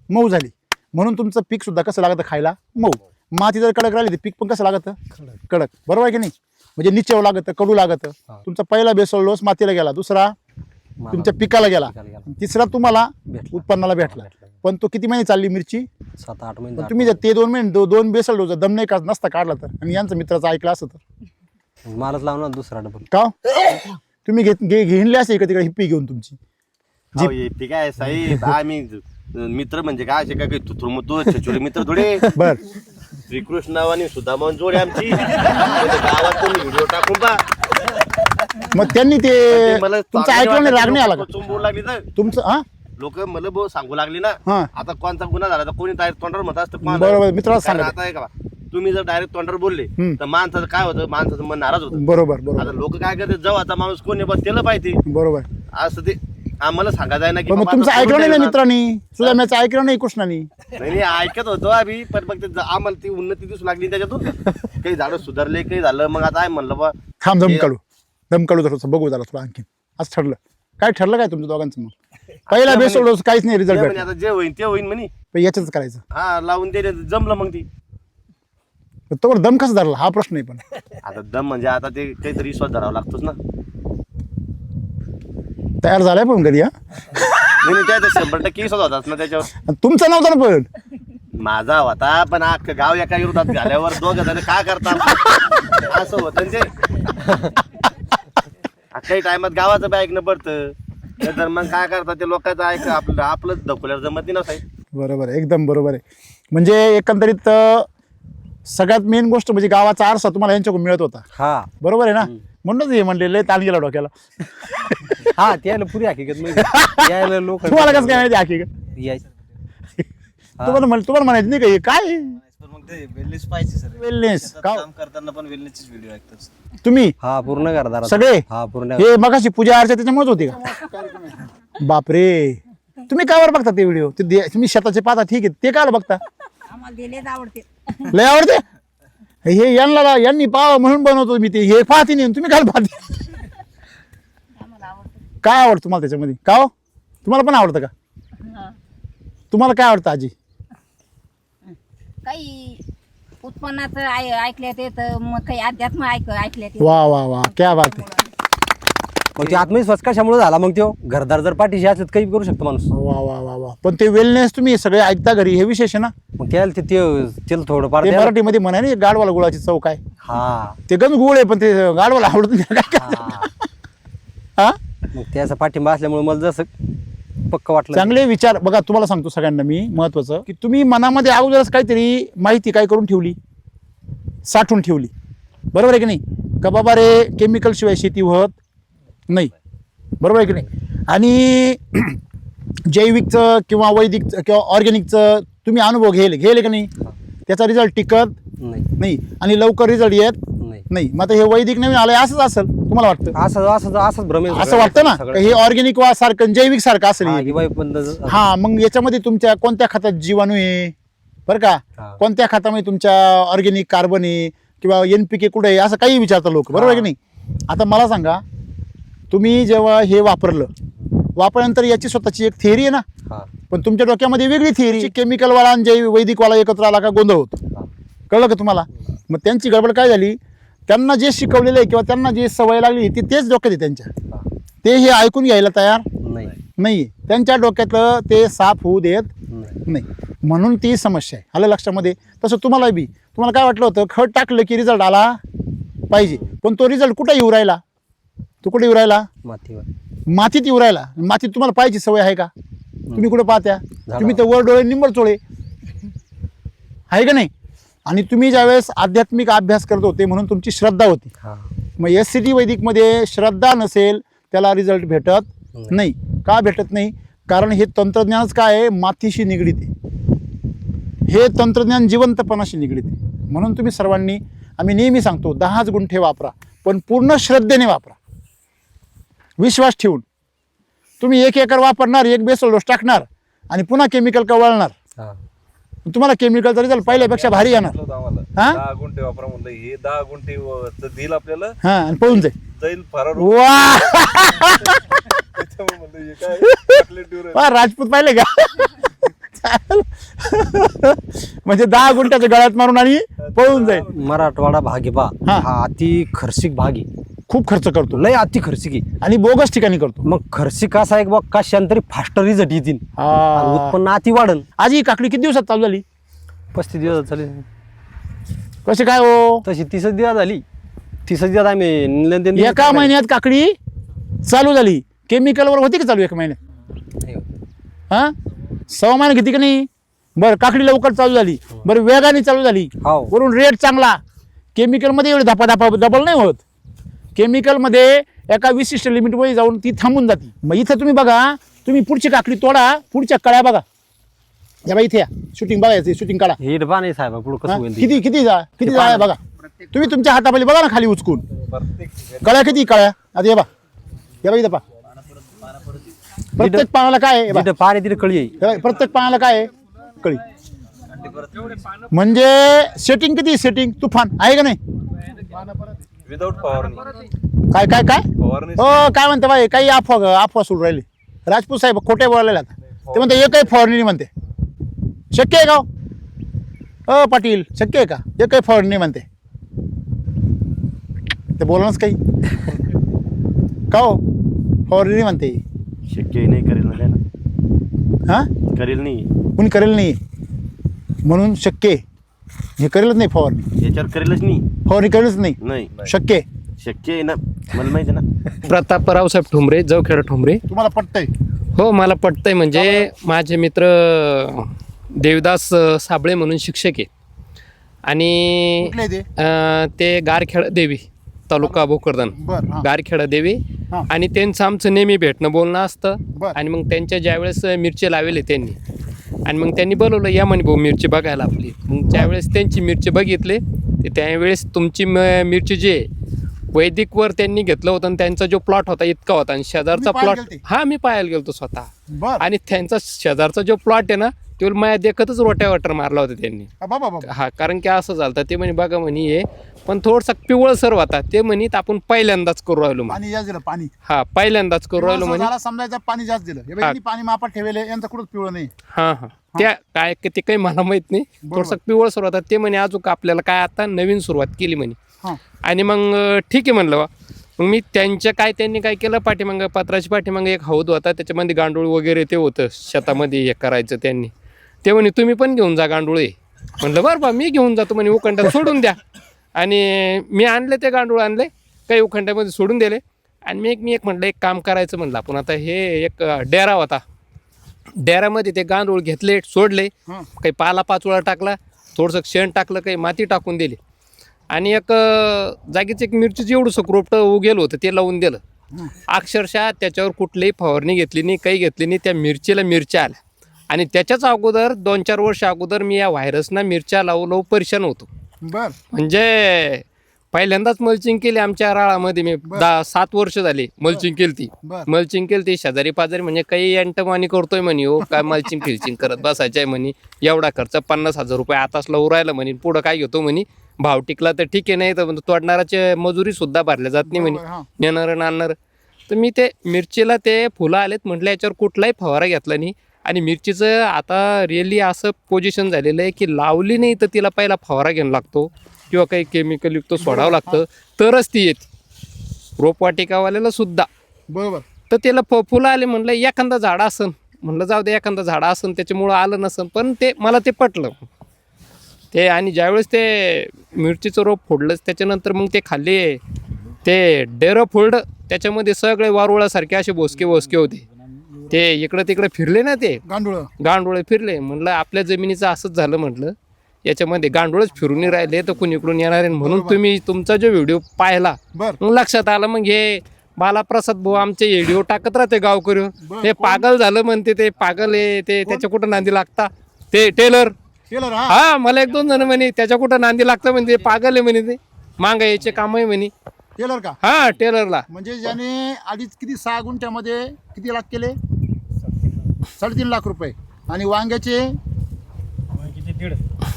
Speaker 1: मऊ झाली, म्हणून तुमचं पीक सुद्धा कसं लागतं खायला, मऊ. माती जर कडक राहिली तर पीक पण कसं लागतं, कडक. बरोबर आहे की नाही. म्हणजे निचव लागतं, कडू लागतं. तुमचा पहिला बेसोल डोस मातीला गेला, दुसरा तुमच्या पिकाला गेला, तिसरा तुम्हाला उत्पन्नाला भेटला. पण तो किती महिने चालली मिरची,
Speaker 2: 7-8 महिने.
Speaker 1: पण तुम्ही जर ते 2 महिने 2 बेसल डोस दम नाही का नसता काढला तर, आणि यांचं मित्राचं ऐकलं असं तर
Speaker 2: मालच लावणार दुसरा डबल.
Speaker 1: का तुम्ही घेणले असे का तिकडे हिप्पी घेऊन तुमची.
Speaker 3: अहो, ते काय साहेब आम्ही मित्र म्हणजे काय असे काय तुथुरमुतू छचुरी मित्र थोडे.
Speaker 1: बर
Speaker 3: श्रीकृष्ण आणि सुदामान जोडी आमची गावात तुम्ही व्हिडिओ टाकून पहा.
Speaker 1: मग त्यांनी ते
Speaker 3: मला
Speaker 1: तुमचं ऐकलं नाही, राग नाही आला का
Speaker 3: चुंबू लागली तर
Speaker 1: तुमचं. हा
Speaker 3: लोक मला भाऊ सांगू लागली ना.
Speaker 1: हा
Speaker 3: आता कोणता गुन्हा झाला तर कोणी डायरेक्ट तोंडावर म्हणत असतं कोणाला.
Speaker 1: बरोबर, मित्राला
Speaker 3: कारण
Speaker 1: सांगा.
Speaker 3: आता आहे का तुम्ही जर डायरेक्ट तोंडावर बोलले
Speaker 1: हम्म.
Speaker 3: तर माणसाचं काय होतं, माणसाचं मन नाराज होतं.
Speaker 1: बरोबर
Speaker 3: आता
Speaker 1: बरोबर
Speaker 3: लोक काय करते, जेव्हा आता माणूस कोणी बस त्याला पाहिजे
Speaker 1: बरोबर.
Speaker 3: असं ते आम्हाला सांगायचं आहे ना की
Speaker 1: पण मग
Speaker 3: बाबा
Speaker 1: तुमचं
Speaker 3: आता
Speaker 1: ऐकलं नाही ना
Speaker 3: सोडून
Speaker 1: मित्रांनी, सुदाम्याचं ऐकलं नाही कृष्णानी.
Speaker 3: नाही ऐकत होतो आम्ही, पण मग ते आम्हाला ती उन्नती दिसू लागली त्याच्यातून. काही झाडं सुधारले, काही झालं, मग आता आहे म्हणलं बा
Speaker 1: थांब दम काढू जरा बघू जरा थोडं आणखी. असं ठरलं काय, ठरलं काय तुमच्या दोघांचं मग. पहिला बेस डोस काहीच नाही, रिझल्ट
Speaker 3: ते म्हणे
Speaker 1: भेटला.
Speaker 3: आता जे होईन ते होईन म्हणे.
Speaker 1: याच्याच करायचं.
Speaker 3: हा लावून दिले जमलं मग ती.
Speaker 1: तोवर दम कसं धरला हा प्रश्न आहे. पण
Speaker 3: आता दम म्हणजे आता ते काहीतरी विश्वास धरावा लागतोच ना.
Speaker 1: तयार झालाय पण कधी. हा
Speaker 3: नाही त्या 100% विश्वास होताच ना त्याच्यावर.
Speaker 1: तुमचा नव्हता ना पण.
Speaker 3: माझा होता, पण अख्खं गाव एका विरोधात झाल्यावर दोघ जण काय करतात असं होतं ना ते. काही टायमात गावाचं बी ऐकणं पडतं, तर मग काय करतात ते लोकांचं ऐक आपलं धकुल्यावर जमत नाही ना साहेब.
Speaker 1: बरोबर आहे, एकदम बरोबर आहे. म्हणजे एकंदरीत सगळ्यात मेन गोष्ट म्हणजे गावाचा आरसा तुम्हाला यांच्याकडून मिळत होता.
Speaker 2: हा
Speaker 1: बरोबर आहे ना. म्हणूनच हे म्हणले लय ताण गेला डोक्याला.
Speaker 2: हा त्याला पुरी हकीकत माहिती. यायला लोक
Speaker 1: तुम्हाला कसं काय माहिती हकीकत.
Speaker 2: यायचं
Speaker 1: तुम्हाला म्हणायचं नाही का हे काय
Speaker 8: पण मग ते वेलनेस पाहिजे सर.
Speaker 1: वेलनेस का
Speaker 8: काम करताना पण वेलनेसचे व्हिडिओ ऐकतात
Speaker 1: तुम्ही
Speaker 2: हा पूर्ण घरदार
Speaker 1: सगळे.
Speaker 2: हा पूर्ण
Speaker 1: हे मगाशी पूजा अर्चा त्याच्यामुळेच होती का. बापरे, तुम्ही कावर बघता ते व्हिडिओ. तुम्ही शेताचे पाहता ठीक आहे, ते काय बघता.
Speaker 4: आम्हाला दिलेच आवडते.
Speaker 1: लय आवडते. हे यांनी पाहावं म्हणून बनवतो मी ते. हे पाहते नाही तुम्ही काय पाहते.
Speaker 4: आम्हाला आवडते.
Speaker 1: काय आवडतं तुम्हाला त्याच्यामध्ये का हो, तुम्हाला पण आवडतं का.
Speaker 4: हा.
Speaker 1: तुम्हाला काय आवडतं आजी.
Speaker 4: काही उत्पन्नाचं ऐकल्यात येतं, मग काही अध्यात्म ऐकल्यात येतं.
Speaker 1: वा वा वा क्या बात आहे.
Speaker 2: मग ते आत्मविश्वास कशामुळे झाला मग तो घरदार जर पाठीशी असलं तर काही करू शकतो माणूस.
Speaker 1: वा वा वा वा. पण ते वेलनेस तुम्ही सगळे ऐकता घरी, हे विशेष आहे ना.
Speaker 2: मग त्याला तेल थोडंफार
Speaker 1: ते
Speaker 2: द्यायला-
Speaker 1: मराठीमध्ये म्हणा नाही गाडवाला गुळाची चव काय.
Speaker 2: हा
Speaker 1: ते गंज गुळ आहे पण ते गाडवाला आवडत नाही काय.
Speaker 2: हा.
Speaker 1: हा
Speaker 2: मग त्याचा पाठिंबा असल्यामुळे मला जसं पक्क वाटलं.
Speaker 1: चांगले विचार बघा. तुम्हाला सांगतो सगळ्यांना मी महत्वाचं की तुम्ही मनामध्ये अगोदरच काहीतरी माहिती काय करून ठेवली, साठवून ठेवली. बरोबर आहे की नाही. का बाबा रे केमिकल शिवाय शेती होत नाही. बरोबर आहे की नाही. आणि जैविकचं किंवा वैदिकचं किंवा ऑर्गॅनिकचं तुम्ही अनुभव घेले का नाही. त्याचा रिझल्ट टिकत नाही आणि लवकर रिझल्ट येत नाही. मग आता हे वैदिक नवीन आलंय असंच असेल तुम्हाला वाटतं.
Speaker 2: असंच भ्रम आहे
Speaker 1: असं वाटतं ना का हे ऑर्गॅनिक सारखं जैविक सारखं असेल हे? हा मग याच्यामध्ये तुमच्या कोणत्या खतात जीवाणू आहे बरं का, कोणत्या खतामध्ये तुमच्या ऑर्गॅनिक कार्बन आहे किंवा NPK कुठे आहे असं काही विचारतात लोक. बरोबर आहे की नाही. आता मला सांगा तुम्ही जेव्हा हे वापरल्यानंतर याची स्वतःची एक थिअरी आहे ना. पण तुमच्या डोक्यामध्ये वेगळी थिअरी. केमिकलवाला आणि जैविक वैदिकवाला एकत्र आला का गोंधळ होतो. कळलं का तुम्हाला. मग त्यांची गडबड काय झाली, त्यांना जे शिकवलेलं आहे किंवा त्यांना जे सवय लागली तेच डोक्यात आहे त्यांच्या. ते हे ऐकून घ्यायला तयार नाही. त्यांच्या डोक्यातलं ते साफ होऊ देत नाही. म्हणून ती समस्या आहे. आलं लक्षामध्ये. तसं तुम्हाला बी तुम्हाला काय वाटलं होतं खत टाकलं की रिझल्ट आला पाहिजे, पण तो रिझल्ट कुठे येऊ राहिला. तो कुठे येऊ राहिला, मातीत येऊ राहिला. मातीत तुम्हाला पाहिजे सवय आहे का. तुम्ही कुठे पाहत्या, तुम्ही तर वर डोळे निंबर चोळे आहे का नाही. आणि तुम्ही ज्यावेळेस आध्यात्मिक अभ्यास करत होते म्हणून तुमची श्रद्धा होती. मग SCT वैदिकमध्ये श्रद्धा नसेल त्याला रिझल्ट भेटत नाही. का भेटत नाही, कारण हे तंत्रज्ञानच काय आहे मातीशी निगडीत आहे. हे तंत्रज्ञान जिवंतपणाशी निगडीत आहे. म्हणून तुम्ही सर्वांनी, आम्ही नेहमी सांगतो, 10 गुंठे वापरा, पण पूर्ण श्रद्धेने वापरा, विश्वास ठेवून. तुम्ही 1 एकर वापरणार, 1 बेसल डोस टाकणार आणि पुन्हा केमिकल कवळणार,
Speaker 2: हा.
Speaker 1: तुम्हाला केमिकल तरी पहिल्यापेक्षा भारी येणार.
Speaker 6: आम्हाला
Speaker 1: हा?
Speaker 6: 10 गुंठे वापरा म्हणलं, हे 10 गुंठे देईल आपल्याला,
Speaker 1: हा, आणि पळून
Speaker 6: जाईल फरार.
Speaker 1: वा
Speaker 6: त्याच्यामुळे म्हणलं हे काय chocolate dealer.
Speaker 1: वा, राजपूत पाहिले का? म्हणजे 10 गुंठ्याच्या गळ्यात मारून आणि पळून जाईल.
Speaker 2: मराठवाडा भाग आहे बा,
Speaker 1: हा.
Speaker 2: हा अति खर्चिक भाग आहे,
Speaker 1: खूप खर्च करतो
Speaker 2: लय अति खर्चिक आहे.
Speaker 1: आणि बोगस ठिकाणी करतो.
Speaker 2: मग खर्चिक असा एक बा, कशांतरी फास्ट रिझल्ट येतील, आणि उत्पन्न अति वाढन.
Speaker 1: आज ही काकडी किती दिवसात चालू झाली?
Speaker 2: 35 दिवस झाले,
Speaker 1: कसे काय हो?
Speaker 2: तशी 30 दिवस झाली. 30 दिवस आम्ही लेनदेन
Speaker 1: एका महिन्यात काकडी चालू झाली. केमिकलवर होती का चालू 1 महिन्यात? हा, 6 महिने किती का नाही? बरं, काकडी लवकर चालू झाली, बरं वेगाने चालू झाली,
Speaker 2: हो.
Speaker 1: वरून रेट चांगला. केमिकलमध्ये एवढे धपाधपा डबल नाही होत. केमिकलमध्ये एका विशिष्ट लिमिटमध्ये जाऊन ती थांबून जाते. मग इथं तुम्ही बघा, तुम्ही पुढची काकडी तोडा, पुढच्या कळ्या बघा, या बा इथे या, शूटिंग बघायचं, शूटिंग काढा.
Speaker 2: हे डबा नाही साहेब, पुढं कसं
Speaker 1: हा?
Speaker 2: होईल ते?
Speaker 1: किती जाळ्या बघा तुम्ही तुमच्या हाताखाली बघा ना, खाली उचकून कळ्या किती कळ्या. आता ये बा, या बा इथं पा, प्रत्येक पानाला काय आहे? हे
Speaker 2: जिथं पाणी तिथे कळी आहे.
Speaker 1: बा, प्रत्येक पानाला काय आहे? कळी. म्हणजे सेटिंग किती? सेटिंग तुफान आहे का नाही?
Speaker 6: विदाऊट फवारणी.
Speaker 1: काय काय काय
Speaker 6: फवारणी
Speaker 1: हो, काय म्हणते बाई, काही अफवा सुरू राहिली. राजपूत साहेब खोटे बोलायला आता. ते म्हणते एकही फवारणी नाही म्हणते. शक्य आहे का हो पाटील? शक्य आहे का? एकही फवारणी नाही म्हणते. ते बोलणंच काही का हो, फवारणी नाही म्हणते.
Speaker 3: शक्य नाही, करेल ना, काय ना,
Speaker 1: हा,
Speaker 3: करेल नाही,
Speaker 1: कुणी करेल नाही म्हणून शक्य आहे. हे करेलच नाही फवारणी,
Speaker 3: याच्यावर करेलच नाही,
Speaker 1: फवारणी करेलच नाही,
Speaker 3: नाही
Speaker 1: शक्य आहे.
Speaker 3: शक्य आहे ना, मला माहिती आहे ना.
Speaker 9: प्रताप रावसाहेब ठोंबरे, जवखेड ठोंबरे.
Speaker 1: तुम्हाला पटतंय?
Speaker 9: हो, मला पटतंय. म्हणजे माझे मित्र देवदास साबळे म्हणून शिक्षक आहेत, आणि
Speaker 1: कुठले ते?
Speaker 9: ते गारखेडा देवी, तालुका भोकरदन,
Speaker 1: बरं, हा.
Speaker 9: गारखेडा देवी.
Speaker 1: हा.
Speaker 9: आणि त्यांचं आमचं नेहमी भेटणं बोलणं असतं.
Speaker 1: बरं.
Speaker 9: आणि मग त्यांच्या ज्यावेळेस मिरची लावले त्यांनी, आणि मग त्यांनी बोलवलं, या म्हणे भाऊ मिरची बघायला आपली. मग ज्यावेळेस त्यांची मिरची बघितले, ते त्यावेळेस तुमची मिरची जी आहे वैदिकवर त्यांनी घेतलं होतं, आणि त्यांचा जो प्लॉट होता इतका होता, आणि शेजारचा
Speaker 1: तुम्ही पाहायला
Speaker 9: प्लॉट,
Speaker 1: गेलते?
Speaker 9: हा मी पाहायला गेलतो स्वतः.
Speaker 1: बर,
Speaker 9: आणि त्यांचा शेजारचा जो प्लॉट आहे ना, तो माझ्या देखतच रोट्यावाटर मारला होता त्यांनी.
Speaker 1: बाबा बाबा,
Speaker 9: हा, कारण की असं झालं, ते म्हणे बघा म्हणे हे पण थोडसा पिवळसर होता. ते म्हणत आपण पहिल्यांदाच करू राहिलो म्हणे.
Speaker 1: पाणी जास्त दिलं, पाणी
Speaker 9: हा, पहिल्यांदाच करू राहिलो म्हणे.
Speaker 1: झाला समजायचं, पाणी जास्त दिलं. हे बघ,
Speaker 9: हा.
Speaker 1: यांनी पाणी मापात ठेवले, यांचं कुठंच पिवळं नाही.
Speaker 9: हा हा, त्या काय ते काही मला माहित नाही, थोडसा पिवळसर होता. ते म्हणे अजून आपल्याला काय आता नवीन सुरुवात केली म्हणे.
Speaker 1: हा.
Speaker 9: आणि मग ठीक आहे म्हणलं बा. मग मी त्यांनी काय केलं, पाठीमागं पत्राची पाठीमागं एक हौद होता, त्याच्यामध्ये गांडूळ वगैरे ते होतं शेतामध्ये हे करायचं. त्यांनी ते म्हणे तुम्ही पण घेऊन जा गांडूळे. म्हणलं बरं बा, मी घेऊन जातो म्हणे, उखंड्यात सोडून द्या. आणि मी आणले ते गांडूळ, आणले काही उखंड्यामध्ये सोडून दिले. आणि मी एक म्हटलं एक काम करायचं म्हणलं आपण आता. हे एक डेरा होता, डेऱ्यामध्ये ते गांडूळ घेतले, सोडले, काही पाला पाचोळा टाकला, थोडंसं शेण टाकलं, काही माती टाकून दिली, आणि एक जागीच एक मिरचीचं एवढंसं क्रोपटं उगेलं होतं ते लावून दिलं. अक्षरशः त्याच्यावर कुठलीही फवारणी घेतली नाही, काही घेतली नाही. त्या मिरचीला मिरच्या आल्या. आणि त्याच्याच अगोदर 2-4 वर्ष अगोदर मी या व्हायरसना मिरच्या लावू परेशान होतो.
Speaker 1: बर,
Speaker 9: म्हणजे पहिल्यांदाच मल्चिंग केली आमच्या राळामध्ये. मी 7 वर्ष झाली मल्चिंग केली ती. मल्चिंग केली ती शेजारी पाजारी म्हणजे काही अंटमानी करतोय म्हणे, हो काय मल्चिंग फिल्चिंग करत बसायचं आहे म्हणे, एवढा खर्च 50,000 रुपये आताच लावून राहिला म्हणे, पुढं काय घेतो म्हणे, भाव टिकला तर ठीक आहे, नाही तर तोडणाराचे मजुरी सुद्धा भरल्या जात नाही म्हणे, नेणारं आणणार. तर मी ते मिरचीला ते फुलं आलेत म्हटलं, याच्यावर कुठलाही फवारा घेतला नाही. आणि मिरचीचं आता रिअली असं पोझिशन झालेलं आहे की लावली नाही तर तिला पहिला फवारा घ्यायला लागतो, किंवा काही केमिकलयुक्त सोडावं लागतं, तरच ती येते. रोपवाटिकावाल्याला सुद्धा
Speaker 1: बरोबर.
Speaker 9: तर त्याला फुलं आले म्हटलं, एखादा झाड असन म्हटलं, जाऊ दे एखादा झाड असन त्याच्यामुळं आलं नसन. पण ते मला ते पटलं ते. आणि ज्यावेळेस ते मिरचीचं रोप फोडलंच, त्याच्यानंतर मग ते खाल्ले, ते डेरं फोडलं, त्याच्यामध्ये सगळे वारुळासारखे असे भोसके होते. ते इकडं तिकडं फिरले ना, ते गांडुळे फिरले. म्हटलं आपल्या जमिनीचं असंच झालं, म्हटलं याच्यामध्ये गांडूळच फिरून राहिले तर कुणीकडून येणार आहे. म्हणून तुम्ही तुमचा जो व्हिडिओ पाहिला, मग लक्षात आलं. मग हे बालाप्रसाद भाऊ आमचे व्हिडिओ टाकत राहते गावकरी, ते पागल झालं म्हणते, ते पागल आहे ते, त्याच्या कुठं नांदी लागता. ते टेलर
Speaker 1: टेलर हा
Speaker 9: हा मला 1-2 जण म्हणे त्याच्या कुठं नांदी लागतं म्हणजे पागल आहे म्हणे ते मांगा यायचे काम आहे म्हणे.
Speaker 1: टेलर का
Speaker 9: हा टेलरला
Speaker 1: म्हणजे ज्याने आधीच किती 6 गुंठ्यामध्ये किती लाख केले 3.5 लाख रुपये आणि वांग्याचे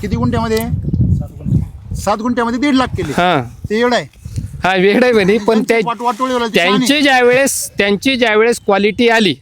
Speaker 1: किती गुंठ्यामध्ये 7 गुंठ्यामध्ये 1.5 लाख केले
Speaker 9: हा
Speaker 1: ते एवढं आहे.
Speaker 9: हा वेगळं आहे म्हणे पण
Speaker 1: वाटोळीवाला ते शहाणे.
Speaker 9: त्यांची ज्यावेळेस क्वालिटी आली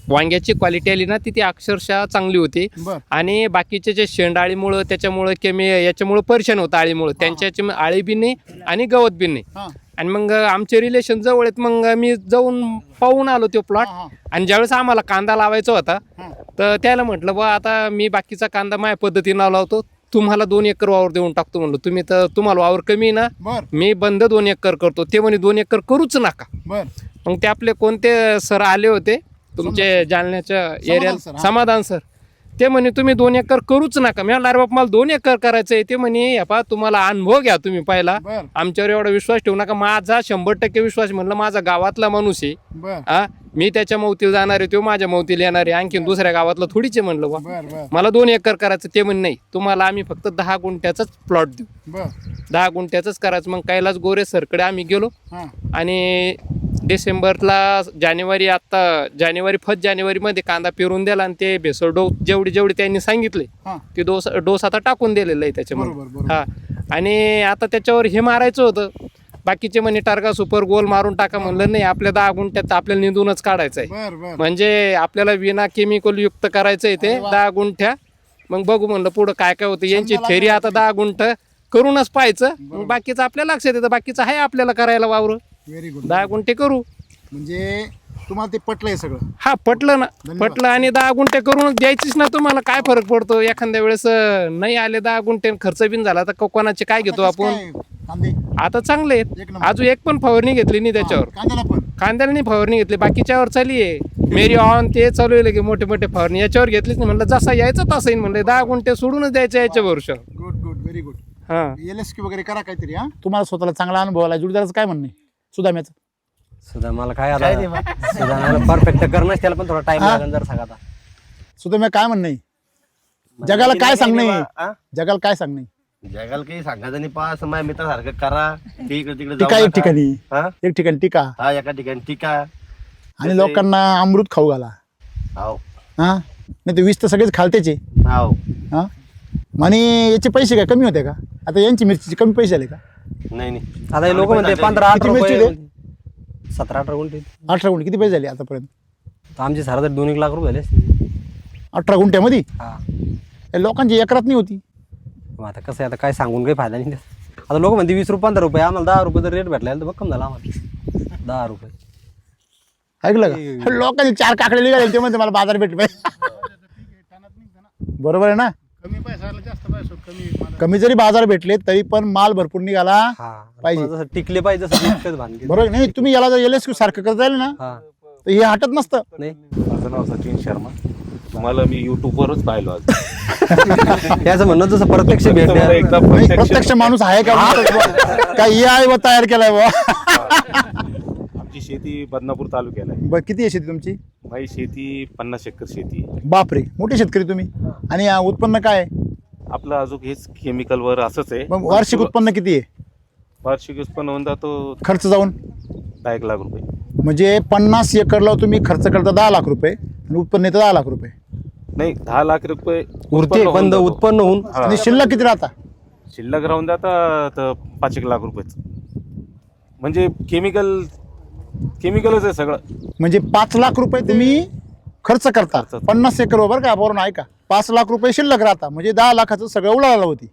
Speaker 9: वांग्याची क्वालिटी आली ना ती अक्षरशः चांगली होती.
Speaker 1: बर
Speaker 9: आणि बाकीचे जे शेंडाळीमुळं त्याच्यामुळं याच्यामुळं परेशान होतं आळीमुळं त्यांच्या आळी बी नाही आणि गवत बी नाही.
Speaker 1: हा
Speaker 9: आणि मग आमचे रिलेशन जवळ आहेत मग मी जाऊन पाहून आलो तो प्लॉट.
Speaker 1: हा, हा.
Speaker 9: आणि ज्यावेळेस आम्हाला कांदा लावायचा होता
Speaker 1: हा.
Speaker 9: तर त्याला म्हटलं बा आता मी बाकीचा कांदा माझ्या पद्धतीनं लावतो तुम्हाला 2 एकर वावर देऊन टाकतो म्हणलं तुम्ही तर तुम्हाला वावर कमी आहे ना
Speaker 1: बर
Speaker 9: मी बंद 2 एकर करतो. ते म्हणे 2 एकर करूच नका.
Speaker 1: बर
Speaker 9: मग ते आपले कोणते सर आले होते तुमचे जालन्याच्या
Speaker 1: सर,
Speaker 9: एरियाला
Speaker 1: हा.
Speaker 9: समाधान सर ते म्हणे तुम्ही 2 एकर करूच नका. मी म्हणलं अरे बाप मला 2 एकर करायचं आहे. ते म्हणे या पहा तुम्हाला अनुभव घ्या तुम्ही पहिला
Speaker 1: बर
Speaker 9: आमच्यावर एवढा विश्वास ठेवू नका. माझा 100% विश्वास म्हणलं माझा गावातला माणूस आहे
Speaker 1: बर
Speaker 9: हा मी त्याच्या मौतीला जाणार आहे तो माझ्या मौतीला येणार आहे आणखीन दुसऱ्या गावातलं थोडीच आहे म्हणलं बा
Speaker 1: बर बर
Speaker 9: मला 2 एकर करायचं. ते म्हणे नाही तुम्हाला आम्ही फक्त 10 गुंठ्याचाच प्लॉट देऊ
Speaker 1: बर
Speaker 9: 10 गुंठ्याचंच करायचं. मग कैलास गोरे सरकडे आम्ही गेलो
Speaker 1: हा
Speaker 9: आणि डिसेंबरला जानेवारी 1 जानेवारीमध्ये कांदा पेरून दिला आणि ते भेसळ डोस जेवढी त्यांनी सांगितले
Speaker 1: हा
Speaker 9: ते डोस आता टाकून दिलेलं आहे त्याच्यामध्ये.
Speaker 1: बरोबर बरोबर
Speaker 9: हा आणि आता त्याच्यावर हे मारायचं होतं बाकीचे म्हणे टार्गा सुपर गोल मारून टाका म्हणलं नाही आपल्या 10 गुंठ्यात आपल्याला निंदूनच काढायचं आहे
Speaker 1: बर बर
Speaker 9: म्हणजे आपल्याला विना केमिकल युक्त करायचं आहे ते 10 गुंठ्या. मग बघू म्हणलं पुढं काय काय होतं यांची थेरी आता 10 गुंठ करूनच पाहायचं मग बाकीचं आपल्याला लक्षात येतं बाकीचं आहे आपल्याला करायला वावर
Speaker 1: व्हेरी गुड
Speaker 9: 10 गुंठे करू.
Speaker 1: म्हणजे तुम्हाला ते पटलंय सगळं
Speaker 9: हा पटलं ना पटलं आणि 10 गुंठे करून द्यायचीच ना तुम्हाला काय फरक पडतो एखाद्या वेळेस नाही आले 10 गुंठे खर्च बिन झाला तर कोणाचे काय घेतो आपण
Speaker 1: काय कांदे
Speaker 9: आता चांगले आहेत.
Speaker 1: एक नंबर.
Speaker 9: अजून एक पण फवारणी घेतली नाही त्याच्यावर
Speaker 1: कांद्याला पण
Speaker 9: कांद्याला नाही फवारणी घेतली बाकीच्यावर चालली आहे मेरी ऑन ते चालू आहे की मोठे मोठे फवारणी याच्यावर घेतलीच नाही म्हणलं जसा यायचा तसा येईल म्हणलं 10 गुंठे सोडूनच द्यायचं याच्या वर्ष.
Speaker 1: गुड गुड व्हेरी गुड
Speaker 9: हा
Speaker 1: LSQ वगैरे करा काहीतरी हा तुम्हाला स्वतःला चांगला अनुभव आला जुडदाराचं काय म्हणणं आहे सुदाम्याचं
Speaker 2: सुद्धा मला काय आता सुद्धा मला परफेक्ट करणं त्याला पण थोडा टाइम लागेल जर सांगा आता.
Speaker 1: सुदाम्या काय म्हणणं आहे जगाला काय सांगणं आहे
Speaker 3: हा?
Speaker 1: जगाला काय सांगणं आहे
Speaker 3: जगाला काही सांगायचं नाही पास माझ्या मित्रासारखं करा ते इकडे तिकडे
Speaker 1: टीका
Speaker 3: जाऊ
Speaker 1: एक
Speaker 3: नका.
Speaker 1: ठिकाणी
Speaker 3: हा?
Speaker 1: एक ठिकाणी टीका
Speaker 3: हा एका ठिकाणी टीका
Speaker 1: आणि लोकांना अमृत खाऊ घाला
Speaker 3: हाव
Speaker 1: हा नाही तर 20 तर सगळेच खालतेचे
Speaker 3: हाव
Speaker 1: हा आणि याचे पैसे काय कमी होते का आता यांची मिरचीचे कमी पैसे आले का
Speaker 3: नाही नाही
Speaker 2: आता हे लोक म्हणते 15-18
Speaker 1: किती मिरची
Speaker 2: रुपये
Speaker 1: दे?
Speaker 2: 17-18 गुंठे
Speaker 1: 18 गुंठे किती पैसे झाले आतापर्यंत
Speaker 2: तर आमचे सारा तर 2-1 लाख रुपये झाले असते.
Speaker 1: 18 गुंठ्यामध्ये
Speaker 2: हा
Speaker 1: या लोकांची एकरात नाही होती
Speaker 2: मग आता कसं आहे आता काय सांगून काही फायदा नाही त्याचा. आता लोक म्हणते 20-15 रुपये आम्हाला 10 रुपये जर रेट भेटला तर भक्कम झाला आम्हाला 10 रुपये.
Speaker 1: ऐकलं का लोकांनी 4 काकडे निघाले ते म्हणते मला बाजार भेट बरोबर आहे ना
Speaker 5: कमी पैसा आला जास्त पैसा कमी मला
Speaker 1: कमी जरी बाजार भेटले तरी पण माल भरपूर निघाला
Speaker 2: हा
Speaker 1: पाहिजे.
Speaker 2: जसं टिकले पाहिजे जसं टिकतेच भानगड.
Speaker 1: बरोबर नाही तुम्ही याला जर LSQ सारखं करता येईल ना
Speaker 2: हा
Speaker 1: तर हे हटत नसतं
Speaker 2: नाही
Speaker 7: माझं नाव सचिन शर्मा तुम्हाला मी युट्यूबवरच पाहिलो आज
Speaker 2: याचं म्हणणं जसं प्रत्यक्ष भेट
Speaker 7: तुम्हाला
Speaker 2: द्या.
Speaker 7: एकदा
Speaker 1: नाही,
Speaker 7: प्रत्यक्ष
Speaker 1: प्रत्यक्ष माणूस आहे का काय AI व तयार केलाय बुवा?
Speaker 7: आमची शेती बदनापूर तालुक्याला आहे
Speaker 1: बरं किती आहे शेती तुमची
Speaker 7: माझी शेती 50 एकर शेती आहे.
Speaker 1: बापरे मोठे शेतकरी तुम्ही आणि उत्पन्न काय आहे?
Speaker 7: आपलं अजून हेच केमिकलवर असंच आहे
Speaker 1: मग वार्षिक उत्पन्न किती आहे
Speaker 7: वार्षिक उत्पन्न होऊन जातो
Speaker 1: खर्च जाऊन
Speaker 7: 10 लाख रुपये.
Speaker 1: म्हणजे 50 एकरला तुम्ही खर्च करता 10 लाख रुपये आणि उत्पन्न येतं 10 लाख रुपये
Speaker 7: नाही 10 लाख रुपये
Speaker 2: उरते
Speaker 7: उत्पन्न होऊन
Speaker 2: बंद
Speaker 7: जातो.
Speaker 2: उत्पन्न होऊन
Speaker 7: हा.
Speaker 1: आणि शिल्लक किती राहता
Speaker 7: शिल्लक राहून जाता तर 5 लाख रुपयेच म्हणजे केमिकलच आहे सगळं.
Speaker 1: म्हणजे 5 लाख रुपये तुम्ही खर्च करता
Speaker 7: खर्च.
Speaker 1: 50 एकर बरं का बरोबर ऐका 5 लाख रुपये शिल्लक राहता म्हणजे 10 लाखाचं सगळं उलाळलं होती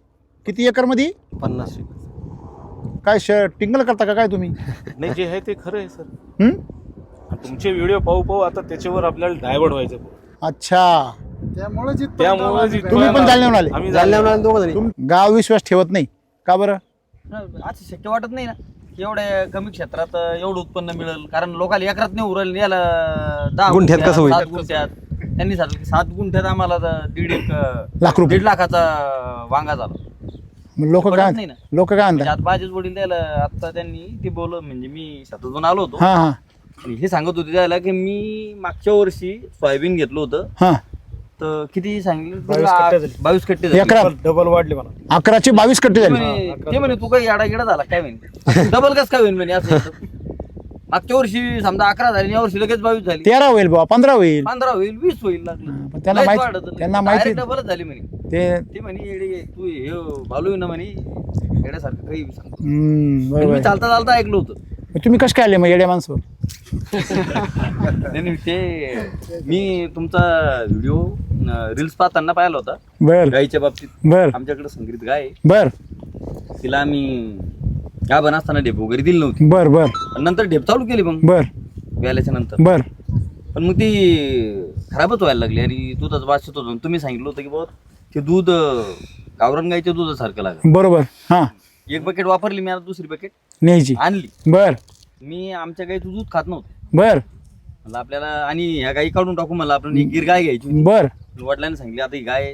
Speaker 1: किती एकर मध्ये
Speaker 2: 50
Speaker 1: काय टिंगल करता का काय तुम्ही
Speaker 7: नाही जे आहे ते खरं आहे सर.
Speaker 1: हं?
Speaker 7: तुमचे व्हिडिओ पाहू आता त्याच्यावर आपल्याला डायव्हर्ट व्हायचं.
Speaker 1: अच्छा
Speaker 5: त्यामुळे जिथपर्यंत
Speaker 7: त्यामुळे
Speaker 5: आवाज
Speaker 7: जिथपर्यंत-
Speaker 1: तुम्ही पण जालन्याहून आले
Speaker 7: आम्ही
Speaker 2: जालन्याहून आले दोघं जणी.
Speaker 1: गाव विश्वास ठेवत नाही का बरं
Speaker 8: असं शक्य वाटत नाही ना एवढ्या कमी क्षेत्रात एवढं उत्पन्न मिळेल कारण लोकांना एकरात नाही उरल याला 10
Speaker 2: गुंठ्यात कसं होईल?
Speaker 8: 7 गुंठ्यात त्यांनी सांगितलं की 7 गुंठ्यात आम्हाला तर 1.5
Speaker 1: लाख रुपये
Speaker 8: 1.5 लाखाचा वांगा झाला
Speaker 1: लोक
Speaker 8: पडत
Speaker 1: काय
Speaker 8: नाही ना.
Speaker 1: लोक काय
Speaker 8: म्हणजे
Speaker 1: म्हणतात
Speaker 8: आता माझेच वडील त्याला आता त्यांनी ती बोल म्हणजे मी शेतातून आलो होतो
Speaker 1: हा हा
Speaker 8: आणि हे सांगत होते त्याला की मी मागच्या वर्षी सोयाबीन घेतलं होतं
Speaker 1: हा
Speaker 8: तर किती सांगितलं 22 कट्टे झाले.
Speaker 1: एकरात
Speaker 2: डबल वाढले मला
Speaker 1: 11चे 22 कट्टे झाले.
Speaker 8: ते म्हणे तू काही याडा झाला काय म्हणे डबल कस काय होईल म्हणे असं होतं. मागच्या वर्षी समजा 11 झाली या वर्षी लगेच 22 झाली
Speaker 1: 13 होईल बाबा, 15 होईल.
Speaker 8: 15 होईल 20 होईल लागलं
Speaker 1: पण त्यांना माहिती
Speaker 8: डबलच झाली म्हणे ते म्हणे येडे तू हे भालू ना म्हणे येड्यासारखं काही सांगतो.
Speaker 1: बरोबर.
Speaker 8: मी चालता चालता ऐकलं होतं.
Speaker 1: मग तुम्ही कसं काय आले मग येड्या माणसं?
Speaker 8: नाही ते मी तुमचा व्हिडिओ रील्स पाहताना पाहिला होता
Speaker 1: बर
Speaker 8: गायीच्या बाबतीत.
Speaker 1: बर
Speaker 8: आमच्याकडे संग्रहित गाय आहे.
Speaker 1: बर
Speaker 8: तिला आम्ही गाभण असताना ढेप वगैरे दिली नव्हती.
Speaker 1: बर बर
Speaker 8: पण नंतर ढेप चालू केली मग
Speaker 1: बर
Speaker 8: व्याल्याच्या नंतर.
Speaker 1: बर
Speaker 8: पण मग ती खराबच व्हायला लागली आणि दुधाचं वास येत होतं. तुम्ही सांगितलं होतं की बाबा ते दूध गावरान गाईच्या दुधासारखं लागलं.
Speaker 1: बरोबर. हा
Speaker 8: एक बकेट वापरली मी, आता दुसरी बकेट
Speaker 1: न्यायची.
Speaker 8: आणली.
Speaker 1: बर
Speaker 8: मी आमच्या गाईचं दूध खात नव्हतं.
Speaker 1: बर
Speaker 8: मला आपल्याला आणि ह्या गाई काढून टाकू मला आपण एक गिर गाय घ्यायची होती.
Speaker 1: बर
Speaker 8: वडिलांनी सांगितले आता ही गाय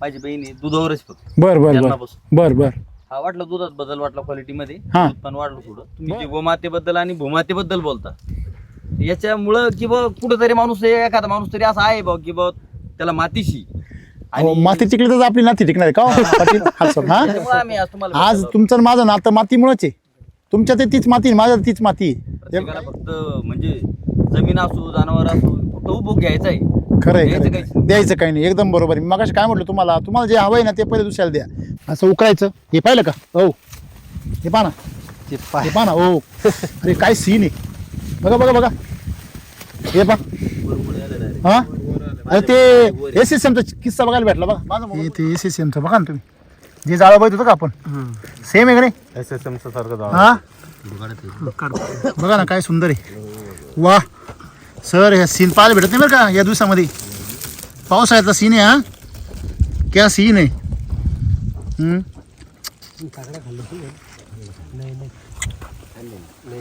Speaker 8: माझी बहीण दुधावरच फक्त
Speaker 1: बर बर बर
Speaker 8: जन्मापासून.
Speaker 1: बर बर
Speaker 8: हा वाटलं दुधात बदल वाटला क्वालिटीमध्ये
Speaker 1: हा.
Speaker 8: दूध पण वाढलं थोडं. तुम्ही जे गोमातेबद्दल आणि भूमातेबद्दल बोलता याच्यामुळं की बा कुठेतरी माणूस एखादा माणूस तरी असा आहे बा की बा त्याला मातीशी
Speaker 1: अहो, माती टिकली तर आपली नाती टिकणार आहे का हो, पाटील? हा सर, हा
Speaker 8: त्याच्यामुळं आम्ही आज तुम्हाला
Speaker 1: आज तुमचं आणि माझं नातं मातीमुळेच आहे. तुमच्या ते तीच माती माझ्या तीच माती आहे.
Speaker 8: प्रत्येकाला फक्त म्हणजे जमीन असो जनावर असो फक्त उपभोग घ्यायचा आहे.
Speaker 1: खरं आहे,
Speaker 8: द्यायचं
Speaker 1: खरं आहे.
Speaker 8: काहीच
Speaker 1: द्यायचं काही नाही. एकदम बरोबर आहे. मग काय म्हटलं तुम्हाला जे हवंय ना ते पहिले दुसऱ्याला द्या. असं उकळायचं. हे पाहिलं का? हो हे पहा ना, हे पहा ना. हो अरे काय सीन आहे बघा बघा बघा. हे पहा. हा अरे ते SSMचा किस्सा बघायला भेटला बघा माझा. ते SSMचा बघा ना तुम्ही, जे जाळं बघत होतं का आपण, सेम आहे का नाही?
Speaker 2: SSMचं सारखं
Speaker 1: हा बघा ना काय सुंदर आहे. वा सर, ह्या सीन पाहायला भेटत नाही बरं का या दिवसामध्ये. पावसाळ्याचा सीन आहे. हा क्या सीन आहे.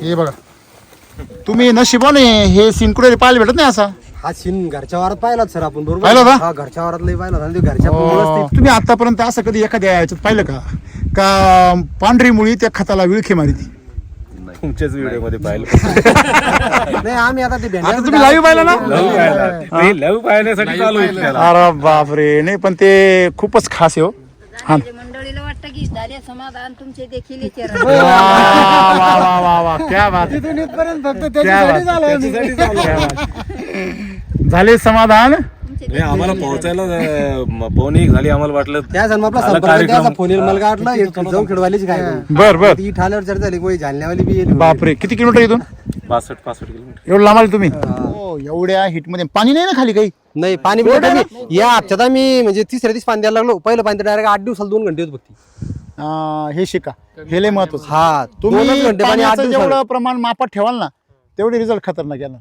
Speaker 1: हे बघा तुम्ही नशिबाने हे सीन कुठे पाहायला भेटत नाही असा.
Speaker 2: हा सीन घरच्या वारात पाहिला सर आपण बरोबर.
Speaker 1: पाहिला का?
Speaker 2: हा घरच्या वारात लई पाहिला आणि घरच्या
Speaker 1: तुम्ही आतापर्यंत असं कधी एखाद्या याच्यात पाहिलं का पांढरी मुळी त्या खताला विळखे मारी ती?
Speaker 7: तुमच्याच व्हिडिओ मध्ये पाहिलं.
Speaker 2: नाही आम्ही आता ते
Speaker 1: आता तुम्ही लाईव्ह पाहिला ना?
Speaker 7: लव पाहण्यासाठी चालू आहे त्याला.
Speaker 1: अरे बापरे. नाही पण ते खूपच खास आहे हो. हा.
Speaker 4: मंडळीला वाटतं की झाले समाधान तुमचे देखील याचे
Speaker 1: वा वा वा वा वा क्या बात. क्या बात. झाले समाधान.
Speaker 7: नाही, आम्हाला पोहोचायला फोन एक झाली. आम्हाला वाटलं
Speaker 2: त्या जन्माला
Speaker 7: आला
Speaker 2: संपर्क
Speaker 7: कार्यक्रम.
Speaker 2: त्याचा फोन येईल मला वाटलं जाऊन खेळवालीच काय
Speaker 1: बर बर.
Speaker 2: ती ठाण्यावर चर्चा झाली कोणी जालन्यावाली बी येईल.
Speaker 1: बापरे किती किलोमीटर इथून?
Speaker 7: 65 किलोमीटर.
Speaker 1: एवढं लांब आले तुम्ही? हो एवढ्या हिट मध्ये पाणी नाही ना खाली काही?
Speaker 2: नाही पाणी बिणी कमी. या हप्त्यात आम्ही म्हणजे तिसऱ्या दिवस पाणी द्यायला लागलो. पहिलं पाणी डायरेक्ट 8 दिवसाला 2 घंटे होत बघती.
Speaker 1: हे शिका, हे लय महत्वाचं.
Speaker 2: हा
Speaker 1: तुम्ही
Speaker 2: 2 घंटे पाणी 8
Speaker 1: पाण्याचं
Speaker 2: दिवसाला.
Speaker 1: जेवढं प्रमाण मापात ठेवाल ना तेवढे रिझल्ट खतरनाक येणार.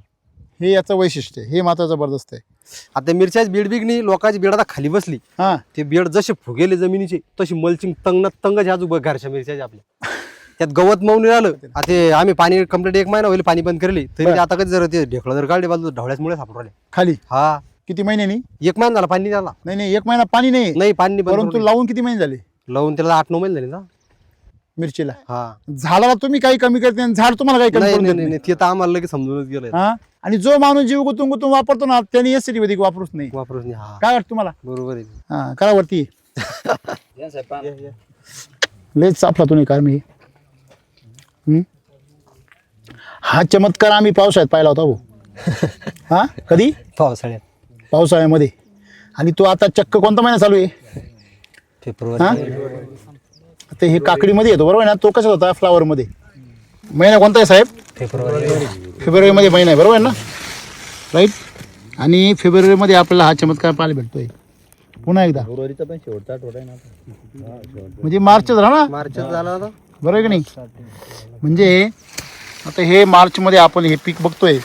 Speaker 1: हे याचं वैशिष्ट्य आहे. हे मात्र जबरदस्त आहे.
Speaker 2: आता मिरच्याच बीड बिगणी लोकांची बीड आता खाली बसली.
Speaker 1: हा
Speaker 2: ते बीड जसे फुगेले जमिनीचे तशी मल्चिंग तंगच आजू घरच्या मिरच्याचे आपल्या. त्यात गवत मौन आलं. आता ते आम्ही पाणी कंप्लीट 1 महिना होईल पाणी बंद केली तरी ते आता कधी जर ते ढेकळं जर काढले बाजू ढवळ्यामुळे सापडून राहिले
Speaker 1: खाली.
Speaker 2: हा
Speaker 1: किती महिन्यांनी?
Speaker 2: 1 महिना झाला पाणी त्याला.
Speaker 1: नाही 1 महिना पाणी नाही.
Speaker 2: पाणी बंद
Speaker 1: परंतु
Speaker 2: करून
Speaker 1: लावून किती महिने झाले
Speaker 2: लावून त्याला 8-9 महिने झाले ना
Speaker 1: मिरचीला?
Speaker 2: हा.
Speaker 1: झाडाला तुम्ही काही कमी करते आणि झाड तुम्हाला काही कमी
Speaker 2: नाही
Speaker 1: करून देत
Speaker 2: नाही
Speaker 1: नाही.
Speaker 2: नाही, ते तर आम्हाला लगेच समजूनच गेलं.
Speaker 1: हा आणि जो माणूस जीव गुतून गुतून वापरतो ना त्यांनी एसिडी वैदिक वापरूच नाही.
Speaker 2: वापरून हा
Speaker 1: काय वाटतं तुम्हाला?
Speaker 2: बरोबर आहे.
Speaker 1: हा करा वरती. लेच सापला तुम्ही काय मी. हा चमत्कार आम्ही पावसाळ्यात पाहिला होता हो. हा कधी? पावसाळ्यामध्ये. आणि तो आता चक्क कोणता महिना चालू आहे?
Speaker 2: फेब्रुवारी.
Speaker 1: ते हे काकडीमध्ये येतो बरोबर आहे ना? तो कसा होता फ्लावर मध्ये? महिना कोणता आहे साहेब? फेब्रुवारी मध्ये महिना आहे बरोबर आहे ना? राईट. आणि फेब्रुवारीमध्ये आपल्याला हा चमत्कार पाहायला भेटतोय पुन्हा एकदा.
Speaker 8: फेब्रुवारीचा पण शेवटचा आठवडा आहे ना.
Speaker 1: म्हणजे मार्च झाला ना?
Speaker 2: मार्च झाला आता.
Speaker 1: बरोबर आहे की नाही? म्हणजे आता हे मार्च मध्ये आपण हे पीक बघतोय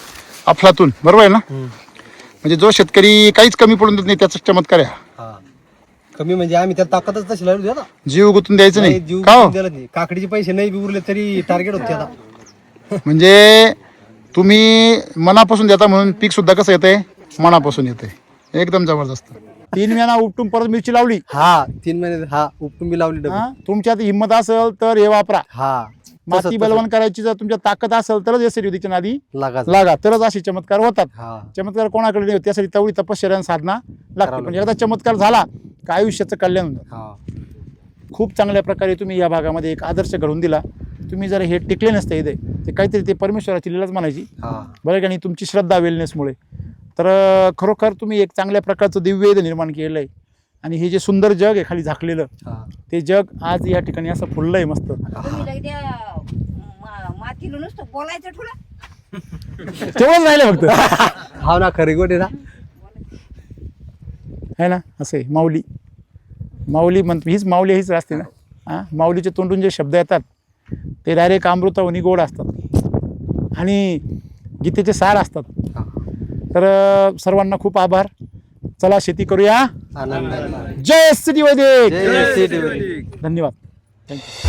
Speaker 1: अफलातून बरोबर आहे ना? म्हणजे जो शेतकरी काहीच कमी पडून देत नाही त्याचा चमत्कार आहे.
Speaker 2: हा कमी म्हणजे आम्ही त्यात ताकदच तशी लावली होती ना.
Speaker 1: जीव गुतून द्यायचं नाही
Speaker 2: जीव
Speaker 1: का हो?
Speaker 2: दिला नाही. काकडीचे पैसे नाही बी उरले तरी टार्गेट होते आता.
Speaker 1: म्हणजे तुम्ही मनापासून देता म्हणून पीक सुद्धा कसं येतंय? मनापासून येते. एकदम जबरदस्त. 3 महिना उपटून परत मिरची लावली.
Speaker 2: हा 3 महिने हा उपटून बी लावली डबल.
Speaker 1: हा तुमच्यात हिंमत असेल तर हे वापरा.
Speaker 2: हा
Speaker 1: माती बलवान करायची जर तुमच्या ताकद असेल तरच एसिडिटीच्या नादी
Speaker 2: लागायचं.
Speaker 1: लागा, तरच असे चमत्कार होतात.
Speaker 2: हा
Speaker 1: चमत्कार कोणाकडे नाही होत, त्यासाठी तेवढी तपश्चर्या आणि साधना लागते. पण एकदा चमत्कार झाला का आयुष्याचं कल्याण होतं.
Speaker 2: हा
Speaker 1: खूप चांगल्या प्रकारे तुम्ही या भागामध्ये एक आदर्श घडवून दिला. तुम्ही जर हे टिकले नसते इथे ते काहीतरी ते परमेश्वराची लीलाच म्हणायची,
Speaker 2: हा
Speaker 1: बरं का नाही, तुमची श्रद्धा वेलनेसमुळे. तर खरोखर तुम्ही एक चांगल्या प्रकारचं दिव्य इथं निर्माण केलं आहे. आणि हे जे सुंदर जग आहे खाली झाकलेलं,
Speaker 2: हा
Speaker 1: ते जग आज या ठिकाणी असं फुललं आहे मस्त.
Speaker 4: तुम्ही लगे त्या मातीला नुसतं बोलायचं ठुला.
Speaker 1: तेवढंच राहिलं फक्त.
Speaker 2: हा ना खरी गोटी ना.
Speaker 1: आहे ना, असं आहे. माऊली माऊली म्हणतो, हीच माऊली हीच असते ना. हां, माऊलीचे तोंडून जे शब्द येतात ते डायरेक्ट अमृतावनी गोड असतात आणि गीतेचे सार असतात. तर सर्वांना खूप आभार. चला शेती करूया.
Speaker 2: आनंद.
Speaker 1: जय श्री वैदिक.
Speaker 2: जय श्री देवी.
Speaker 1: धन्यवाद. थँक्यू.